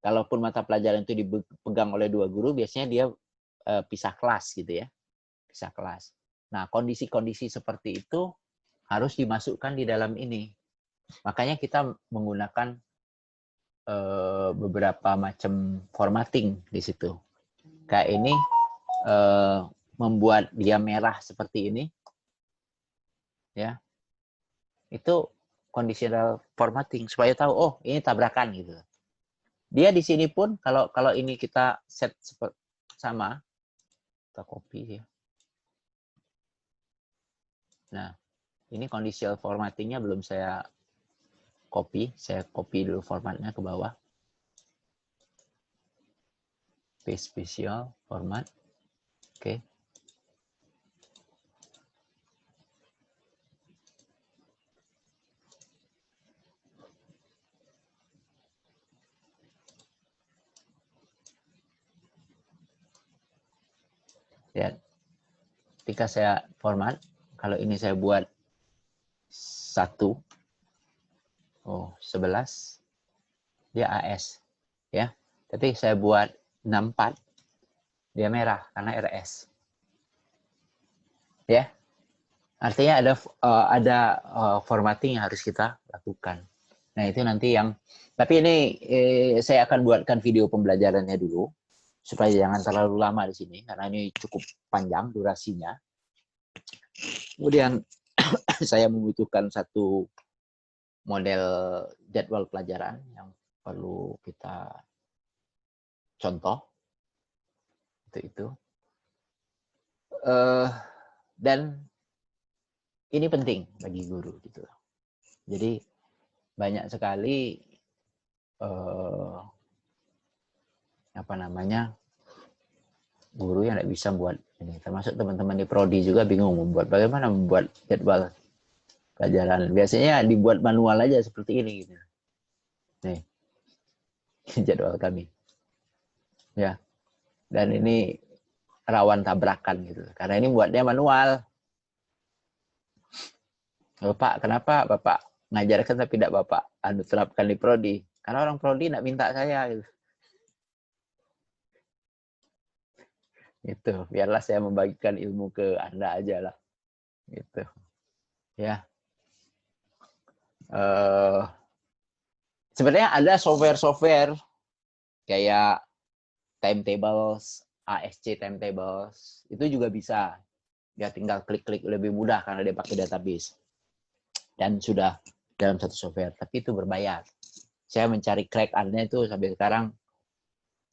Kalaupun mata pelajaran itu dipegang oleh 2 guru, biasanya dia pisah kelas gitu ya. Pisah kelas. Nah, kondisi-kondisi seperti itu harus dimasukkan di dalam ini. Makanya kita menggunakan beberapa macam formatting di situ. kayak ini membuat dia merah seperti ini, ya, itu conditional formatting supaya tahu, oh ini tabrakan gitu. Dia di sini pun kalau ini kita set sama, kita copy ya. Nah, ini conditional formattingnya belum saya copy dulu formatnya ke bawah. Paste special format, oke. Ya, ketika saya format, kalau ini saya buat 1, 11, dia AS, ya. Tapi saya buat 64, dia merah karena RS, ya. Artinya ada formatting yang harus kita lakukan. Nah itu nanti yang, tapi ini saya akan buatkan video pembelajarannya dulu supaya jangan terlalu lama di sini karena ini cukup panjang durasinya. Kemudian saya membutuhkan satu model jadwal pelajaran yang perlu kita contoh itu. Dan ini penting bagi guru gitu. Jadi banyak sekali guru yang tidak bisa buat ini, termasuk teman-teman di prodi juga bingung bagaimana membuat jadwal pelajaran. Biasanya dibuat manual aja seperti ini gitu. Nih jadwal kami, ya. Dan ini rawan tabrakan gitu karena ini buatnya manual. Bapak, kenapa Bapak ngajarkan tapi tidak Bapak terapkan di prodi? Karena orang prodi tidak minta saya gitu. Gitu, biarlah saya membagikan ilmu ke Anda aja lah. Gitu. Ya. Sebenarnya ada software-software kayak timetables, ASC timetables, itu juga bisa. Dia tinggal klik-klik lebih mudah karena dia pakai database. Dan sudah dalam satu software, tapi itu berbayar. Saya mencari crack-nya itu sampai sekarang.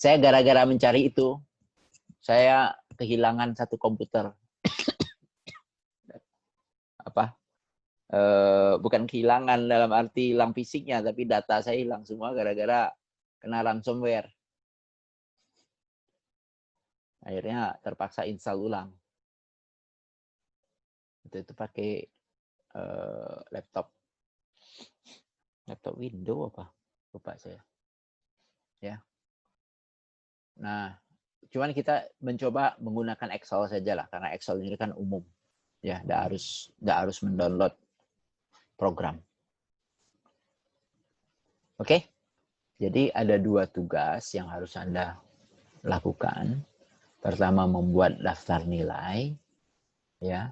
Saya gara-gara mencari itu, saya kehilangan satu komputer. Bukan kehilangan dalam arti hilang fisiknya, tapi data saya hilang semua gara-gara kena ransomware. Akhirnya terpaksa install ulang. Itu pakai laptop Windows apa? Lupa saya. Ya. Nah, cuman kita mencoba menggunakan Excel saja lah, karena Excel ini kan umum. Ya, tidak harus mendownload program. Oke? Jadi ada 2 tugas yang harus Anda lakukan. Pertama, membuat daftar nilai, ya.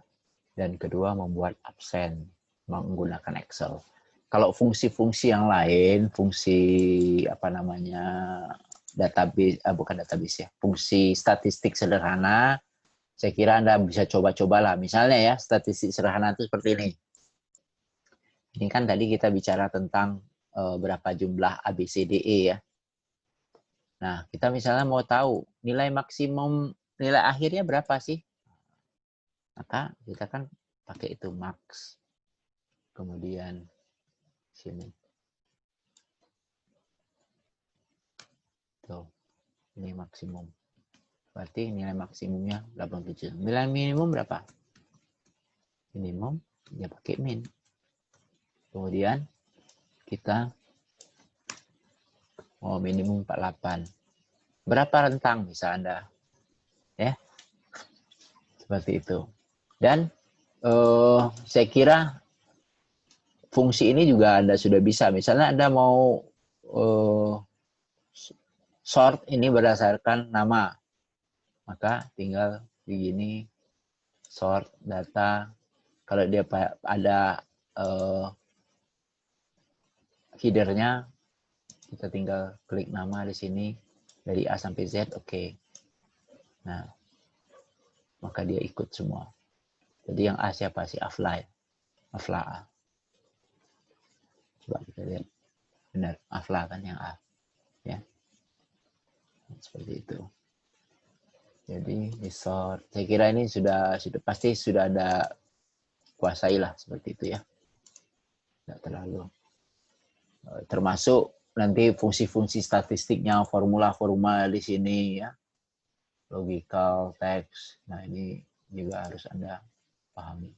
Dan kedua, membuat absen menggunakan Excel. Kalau fungsi-fungsi yang lain, fungsi database, bukan database ya, fungsi statistik sederhana, saya kira Anda bisa coba-cobalah. Misalnya ya, statistik sederhana itu seperti ini. Ini kan tadi kita bicara tentang berapa jumlah ABCDE ya. Nah, kita misalnya mau tahu nilai maksimum, nilai akhirnya berapa sih? Maka kita kan pakai itu max. Kemudian sini. Tuh, ini maksimum. Berarti nilai maksimumnya 87. Nilai minimum berapa? Minimum, dia pakai min. Kemudian kita minimum 48. Berapa rentang bisa Anda? Ya. Seperti itu. Dan saya kira fungsi ini juga Anda sudah bisa. Misalnya Anda mau sort ini berdasarkan nama. Maka tinggal begini, sort data. Kalau dia ada headernya, kita tinggal klik nama di sini dari A sampai Z, oke. Nah, maka dia ikut semua. Jadi yang A siapa sih? Afla. Afla. Coba kita lihat. Benar, Afla kan yang A. Ya. Seperti itu. Jadi resort. Saya kira ini sudah pasti sudah ada kuasailah seperti itu ya. Tidak terlalu. Termasuk nanti fungsi-fungsi statistiknya, formula-formula di sini ya. Logical, teks. Nah, ini juga harus Anda pahami.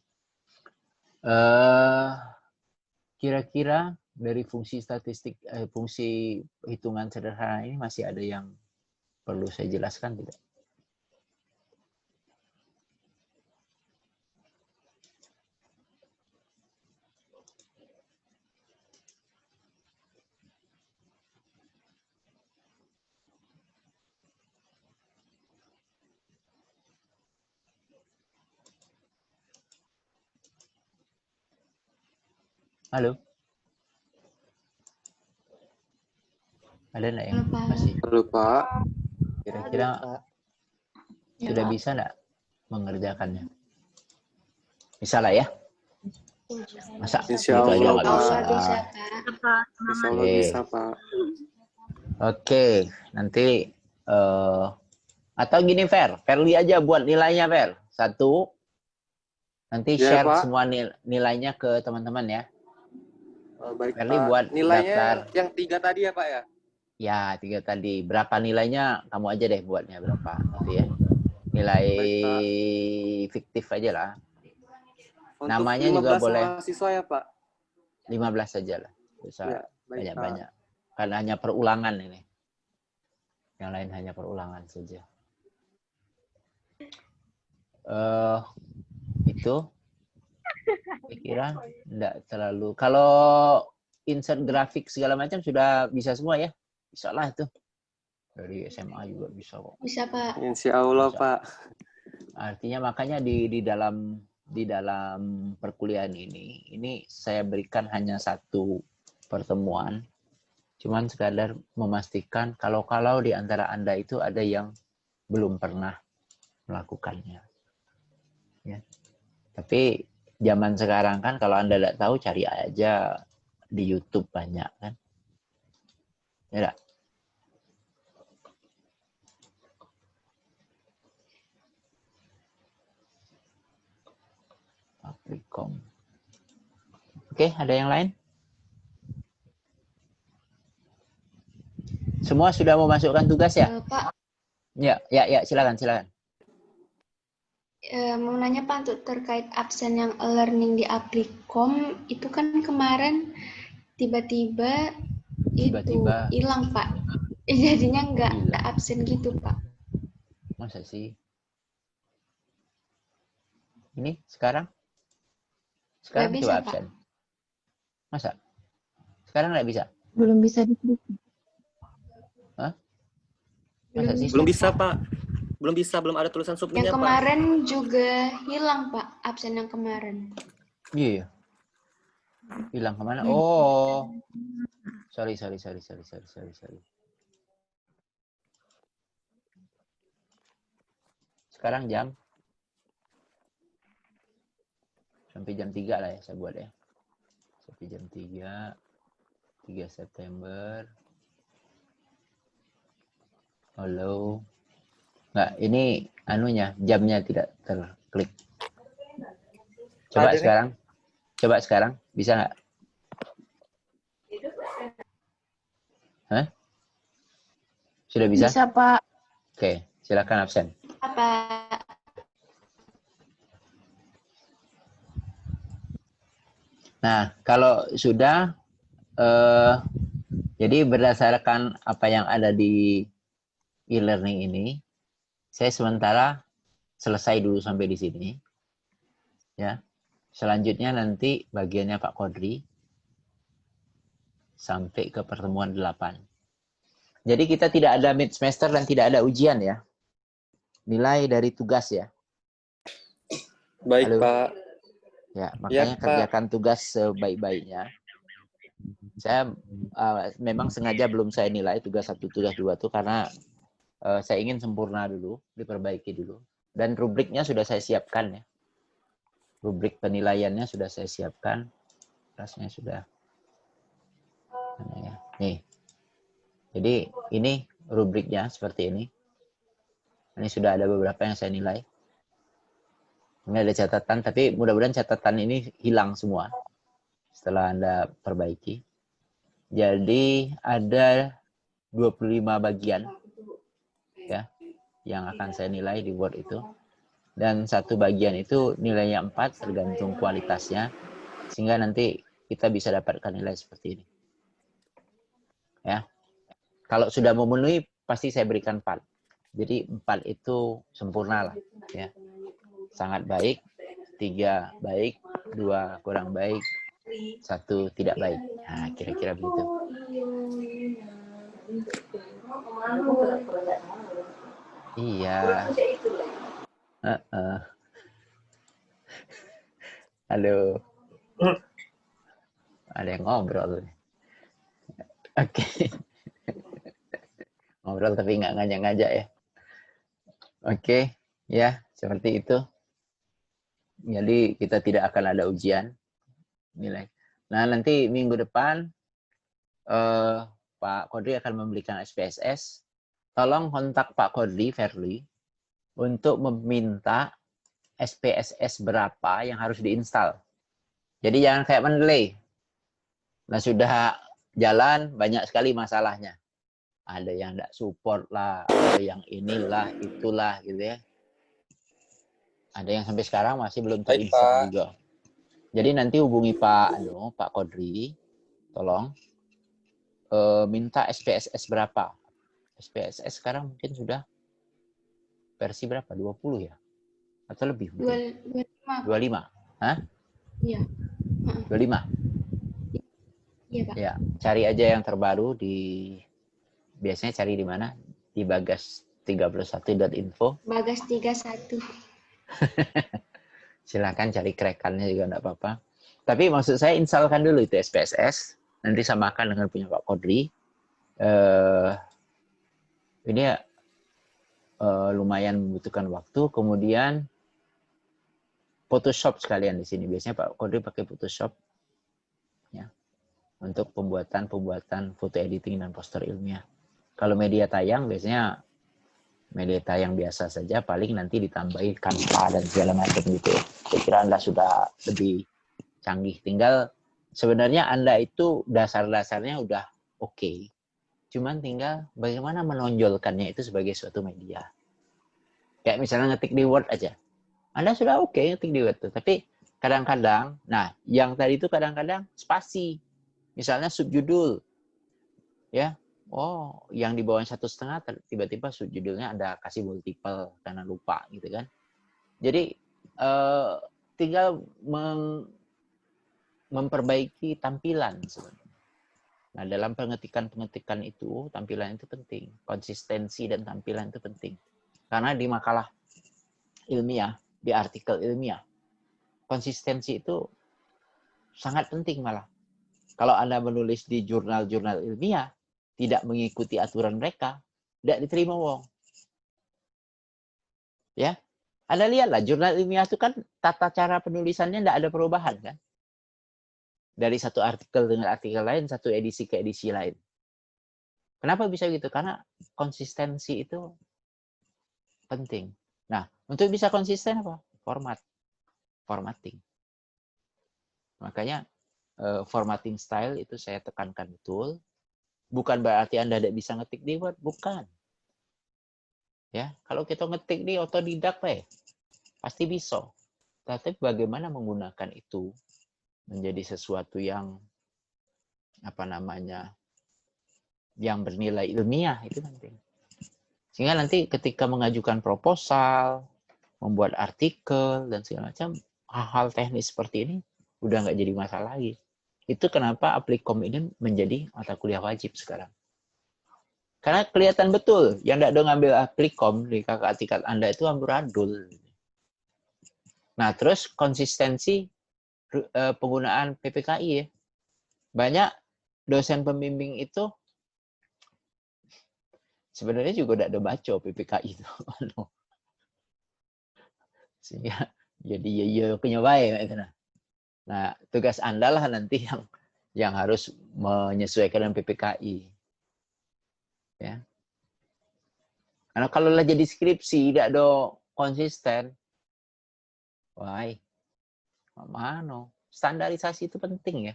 Kira-kira dari fungsi statistik, fungsi hitungan sederhana ini masih ada yang perlu saya jelaskan tidak? Halo? Ada nggak yang masih? Halo Pak. Kira-kira sudah bisa nggak mengerjakannya? Bisa lah ya? Masa Insya gitu aja Allah, nggak Pak. bisa? Insya Allah Oke. bisa Pak. Oke, nanti atau gini Fer, Ferli aja buat nilainya Fer. 1, nanti Ya, share Pak. semua nilainya ke teman-teman ya. Baik Ferli Pak. buat Nilainya daftar. yang 3 tadi ya Pak ya? Ya, 3 tadi. Berapa nilainya kamu aja deh buatnya berapa nanti ya. Nilai fiktif aja lah. Untuk Namanya 15 juga boleh mahasiswa ya Pak? 15 saja lah. Bisa Ya, baik banyak-banyak. Karena hanya perulangan ini. Yang lain hanya perulangan saja. Itu saya kira enggak terlalu. Kalau insert grafik segala macam sudah bisa semua ya? Bisa lah itu. Dari SMA juga bisa kok. Bisa, Pak. Pak. Insya Allah Bisa. Pak. Artinya makanya di dalam perkuliahan ini saya berikan hanya 1 pertemuan. Cuman sekadar memastikan kalau di antara Anda itu ada yang belum pernah melakukannya. Ya. Tapi zaman sekarang kan kalau Anda tidak tahu cari aja di YouTube banyak kan. Ya enggak? Aplicom. Oke, ada yang lain? Semua sudah memasukkan tugas ya? Pak, Ya, silakan. mau nanya Pak untuk terkait absen yang learning di Aplicom itu kan kemarin tiba-tiba hilang Pak. Jadinya nggak Hilang. absen gitu Pak. Masa sih? Ini sekarang? Sekarang Nggak bisa, coba Pak. absen. Masa? Sekarang nggak bisa? Belum bisa diklik. Hah? Masa sih? Belum bisa, Pak. Belum ada tulisan Yang submitnya, Pak. kemarin juga hilang Pak, absen yang kemarin. Iya. Hilang kemana? Oh. Sorry. Sekarang sampai jam 3 lah ya saya buat ya. Sampai jam 3 September. Halo. Nggak, ini anunya, jamnya tidak terklik. Coba sekarang. Bisa nggak? Hah? Sudah bisa? Bisa, Pak. Oke, silakan absen. Apa? Nah, kalau sudah, jadi berdasarkan apa yang ada di e-learning ini, saya sementara selesai dulu sampai di sini. Ya, selanjutnya nanti bagiannya Pak Kodri sampai ke pertemuan 8. Jadi kita tidak ada mid semester dan tidak ada ujian ya. Nilai dari tugas ya. Baik Halo. Pak. Ya, makanya Pak. kerjakan tugas sebaik-baiknya. Saya memang sengaja belum saya nilai tugas 1, tugas 2 tuh karena saya ingin sempurna dulu, diperbaiki dulu. Dan rubriknya sudah saya siapkan ya. Rubrik penilaiannya sudah saya siapkan. Rasanya sudah. Nih. Jadi ini rubriknya seperti ini. Ini sudah ada beberapa yang saya nilai. Ini ada catatan, tapi mudah-mudahan catatan ini hilang semua setelah Anda perbaiki. Jadi ada 25 bagian ya yang akan saya nilai di Word itu. Dan satu bagian itu nilainya 4 tergantung kualitasnya. Sehingga nanti kita bisa dapatkan nilai seperti ini. Ya. Kalau sudah memenuhi pasti saya berikan 4. Jadi 4 itu sempurna lah ya. Sangat baik, 3 baik, 2 kurang baik, 1 tidak baik. Nah, kira-kira begitu. Iya. Halo. Ada yang ngobrol. Oke. Ngobrol tapi nggak ngajak-ngajak ya. Oke, ya seperti itu. Jadi kita tidak akan ada ujian nilai. Nah nanti minggu depan Pak Kodri akan memberikan SPSS. Tolong kontak Pak Kodri, Verly, untuk meminta SPSS berapa yang harus diinstal. Jadi jangan kayak mendelay. Nah sudah jalan banyak sekali masalahnya. Ada yang tidak support lah, ada yang inilah, itulah gitu ya. Ada yang sampai sekarang masih belum terinstall juga. Jadi nanti hubungi Pak Kodri, tolong minta SPSS berapa. SPSS sekarang mungkin sudah versi berapa? 20 ya? Atau lebih? 25. 25? Hah? Iya. 25? Iya, Pak. Ya, cari aja yang terbaru biasanya cari di mana? Di bagas31.info. Bagas 31. Silakan cari krekannya juga enggak apa-apa. Tapi maksud saya instalkan dulu itu SPSS, nanti samakan dengan punya Pak Kodri. Ini lumayan membutuhkan waktu. Kemudian Photoshop sekalian di sini. Biasanya Pak Kodri pakai Photoshop ya, untuk pembuatan foto editing dan poster ilmiah. Kalau media tayang biasanya media tayang biasa saja, paling nanti ditambahin Canva dan segala macam gitu. Saya kira Anda sudah lebih canggih. Tinggal sebenarnya Anda itu dasar-dasarnya udah oke. Cuman tinggal bagaimana menonjolkannya itu sebagai suatu media. Kayak misalnya ngetik di Word aja. Anda sudah oke ngetik di Word tuh. Tapi kadang-kadang, nah yang tadi itu kadang-kadang spasi. Misalnya subjudul. Ya, oh, yang di bawahnya 1,5 tiba-tiba subjudulnya ada kasih multiple karena lupa gitu kan. Jadi tinggal memperbaiki tampilan sebenarnya. Nah, dalam pengetikan itu tampilan itu penting, konsistensi dan tampilan itu penting. Karena di makalah ilmiah, di artikel ilmiah, konsistensi itu sangat penting malah. Kalau Anda menulis di jurnal-jurnal ilmiah tidak mengikuti aturan mereka, tidak diterima wong. Ya, Anda lihatlah jurnal ilmiah itu kan tata cara penulisannya tidak ada perubahan kan? Dari satu artikel dengan artikel lain, satu edisi ke edisi lain. Kenapa bisa gitu? Karena konsistensi itu penting. Nah, untuk bisa konsisten apa? Formatting. Makanya formatting style itu saya tekankan betul. Bukan berarti Anda tidak bisa ngetik di Word, bukan. Ya, kalau kita ngetik di otodidak, pasti bisa. Tapi bagaimana menggunakan itu menjadi sesuatu yang yang bernilai ilmiah itu penting. Sehingga nanti ketika mengajukan proposal, membuat artikel dan segala macam, hal-hal teknis seperti ini udah nggak jadi masalah lagi. Itu kenapa Aplikom ini menjadi mata kuliah wajib sekarang. Karena kelihatan betul yang tidak ada ngambil Aplikom di kakak tingkat Anda itu amburadul. Nah, terus konsistensi penggunaan PPKI ya. Banyak dosen pembimbing itu Sebenarnya juga udah ada baca PPKI itu. Sehingga jadi ya kenyobai itu nah. Nah, tugas Anda lah nanti yang harus menyesuaikan dengan PPKI. Ya. Karena kalau lah jadi skripsi tidak ada konsisten, wah, mana? Standarisasi itu penting ya.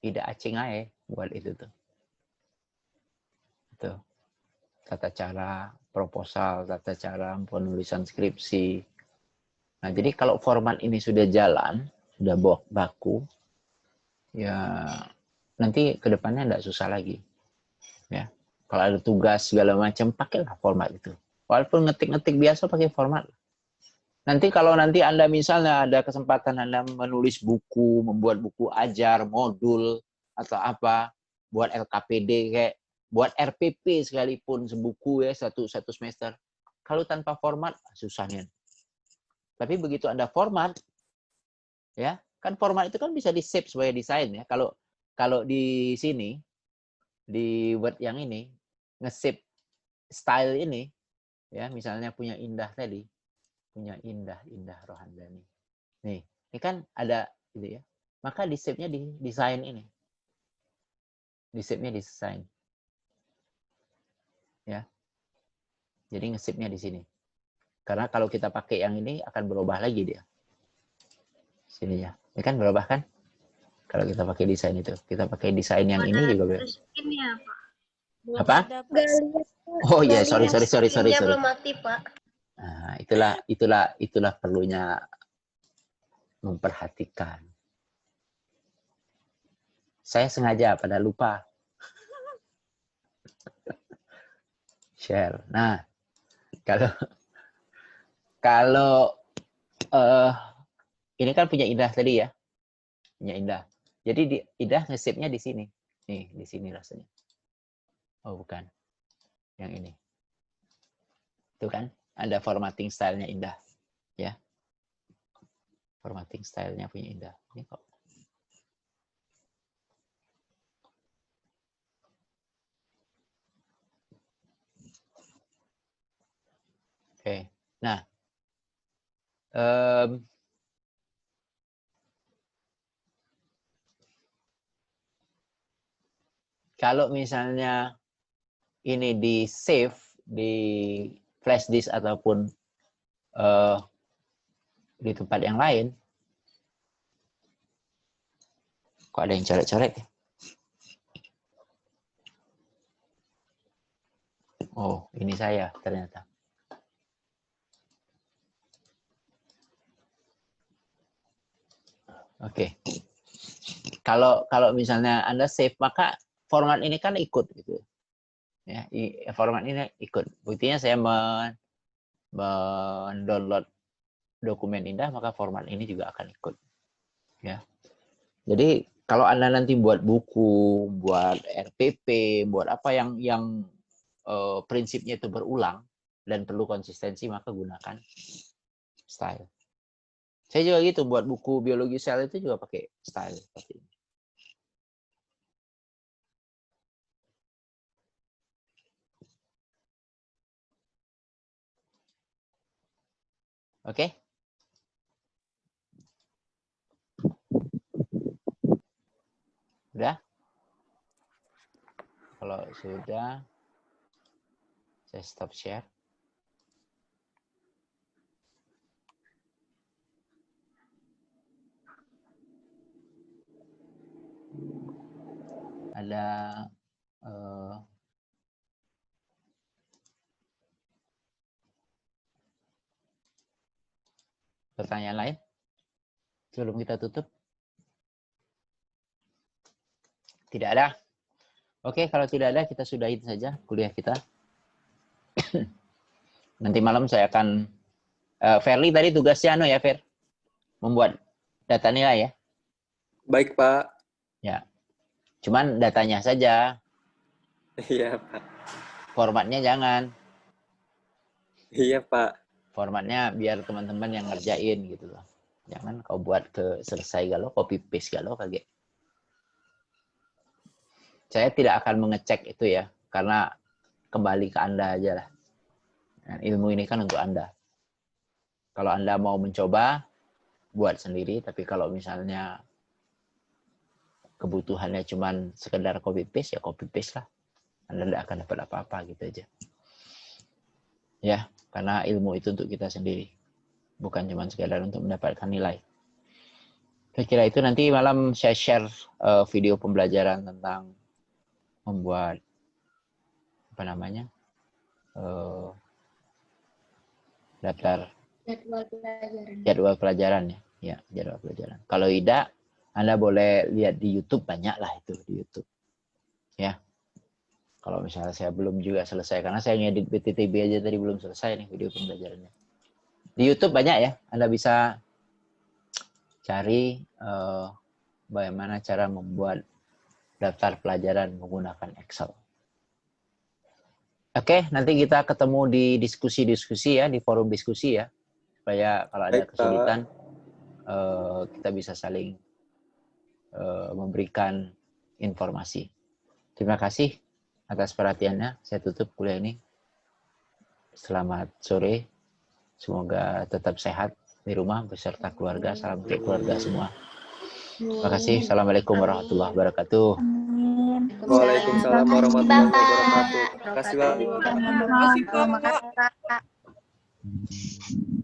Tidak acing aja buat itu tuh. Itu tata cara proposal, tata cara penulisan skripsi. Nah, jadi kalau format ini sudah jalan, sudah baku, ya nanti ke depannya tidak susah lagi. Ya. Kalau ada tugas segala macam, pakailah format itu. Walaupun ngetik-ngetik biasa, pakai format. Nanti kalau nanti Anda misalnya ada kesempatan Anda menulis buku, membuat buku ajar, modul, atau apa, buat LKPD, kayak buat RPP sekalipun sebuku ya, satu semester. Kalau tanpa format, susah nih. Tapi begitu Anda format, ya kan format itu kan bisa di-save sebagai desain ya. Kalau di sini, di Word yang ini, nge-save style ini, ya misalnya punya Indah tadi, punya Indah Rohandani. Nih, ini kan ada gitu ya. Maka di save-nya di desain ini. Di save-nya di desain. Ya. Jadi nge-save-nya di sini. Karena kalau kita pakai yang ini akan berubah lagi dia. Sini ya. Ini kan berubah kan? Kalau kita pakai desain itu. Kita pakai desain yang ini juga berubah. Ini ya, Pak. Apa? Oh iya, sorry. Screen-nya belum aktif, Pak. Nah, itulah perlunya memperhatikan. Saya sengaja pada lupa share. Nah, kalau ini kan punya Indah tadi ya, punya Indah. Jadi Indah nge-save-nya di sini. Nih, di sini rasanya. Oh bukan, yang ini. Itu kan? Ada formatting style-nya Indah. Ya. Formatting style-nya punya Indah. Ini kok. Oke. Nah. Kalau misalnya ini di save di flash disk ataupun di tempat yang lain, kok ada yang coret-coret ya? Oh, ini saya ternyata. Oke. Kalau misalnya Anda save, maka format ini kan ikut gitu. Ya, format ini ikut. Buktinya saya mendownload dokumen Indah, maka format ini juga akan ikut. Ya. Jadi kalau Anda nanti buat buku, buat RPP, buat apa yang prinsipnya itu berulang dan perlu konsistensi, maka gunakan style. Saya juga gitu, buat buku biologi sel itu juga pakai style seperti ini. Oke? Udah? Kalau sudah, saya stop share. Ada pertanyaan lain sebelum kita tutup? Tidak ada? Oke, kalau tidak ada, kita sudahin saja kuliah kita. Nanti malam saya akan Verly tadi tugasnya ya, Fer? Membuat data nilai ya? Baik, Pak. Ya. Cuman datanya saja. Iya, Pak. Formatnya jangan. Iya, Pak. Formatnya biar teman-teman yang ngerjain gitu loh. Jangan kau buat ke selesai galau, copy paste galau kaget. Saya tidak akan mengecek itu ya, karena kembali ke Anda aja lah. Dan ilmu ini kan untuk Anda. Kalau Anda mau mencoba, buat sendiri. Tapi kalau misalnya kebutuhannya cuman sekedar copy paste, ya copy paste lah. Anda tidak akan dapat apa-apa gitu aja. Ya, karena ilmu itu untuk kita sendiri. Bukan cuma sekedar untuk mendapatkan nilai. Saya kira itu nanti malam saya share video pembelajaran tentang membuat apa namanya daftar jadwal pelajaran ya jadwal pelajaran. Kalau tidak, Anda boleh lihat di YouTube, banyak lah itu di YouTube ya. Kalau misalnya saya belum juga selesai, karena saya ngedit BTTB aja tadi belum selesai nih video pembelajarannya. Di YouTube banyak ya, Anda bisa cari bagaimana cara membuat daftar pelajaran menggunakan Excel. Oke, nanti kita ketemu di diskusi-diskusi ya, di forum diskusi ya. Supaya kalau ada kesulitan, kita bisa saling memberikan informasi. Terima kasih atas perhatiannya. Saya tutup kuliah ini. Selamat sore. Semoga tetap sehat di rumah beserta keluarga. Salam untuk keluarga semua. Terima kasih. Assalamualaikum warahmatullahi wabarakatuh. Waalaikumsalam warahmatullahi wabarakatuh. Terima kasih, Pak. Terima kasih, Pak.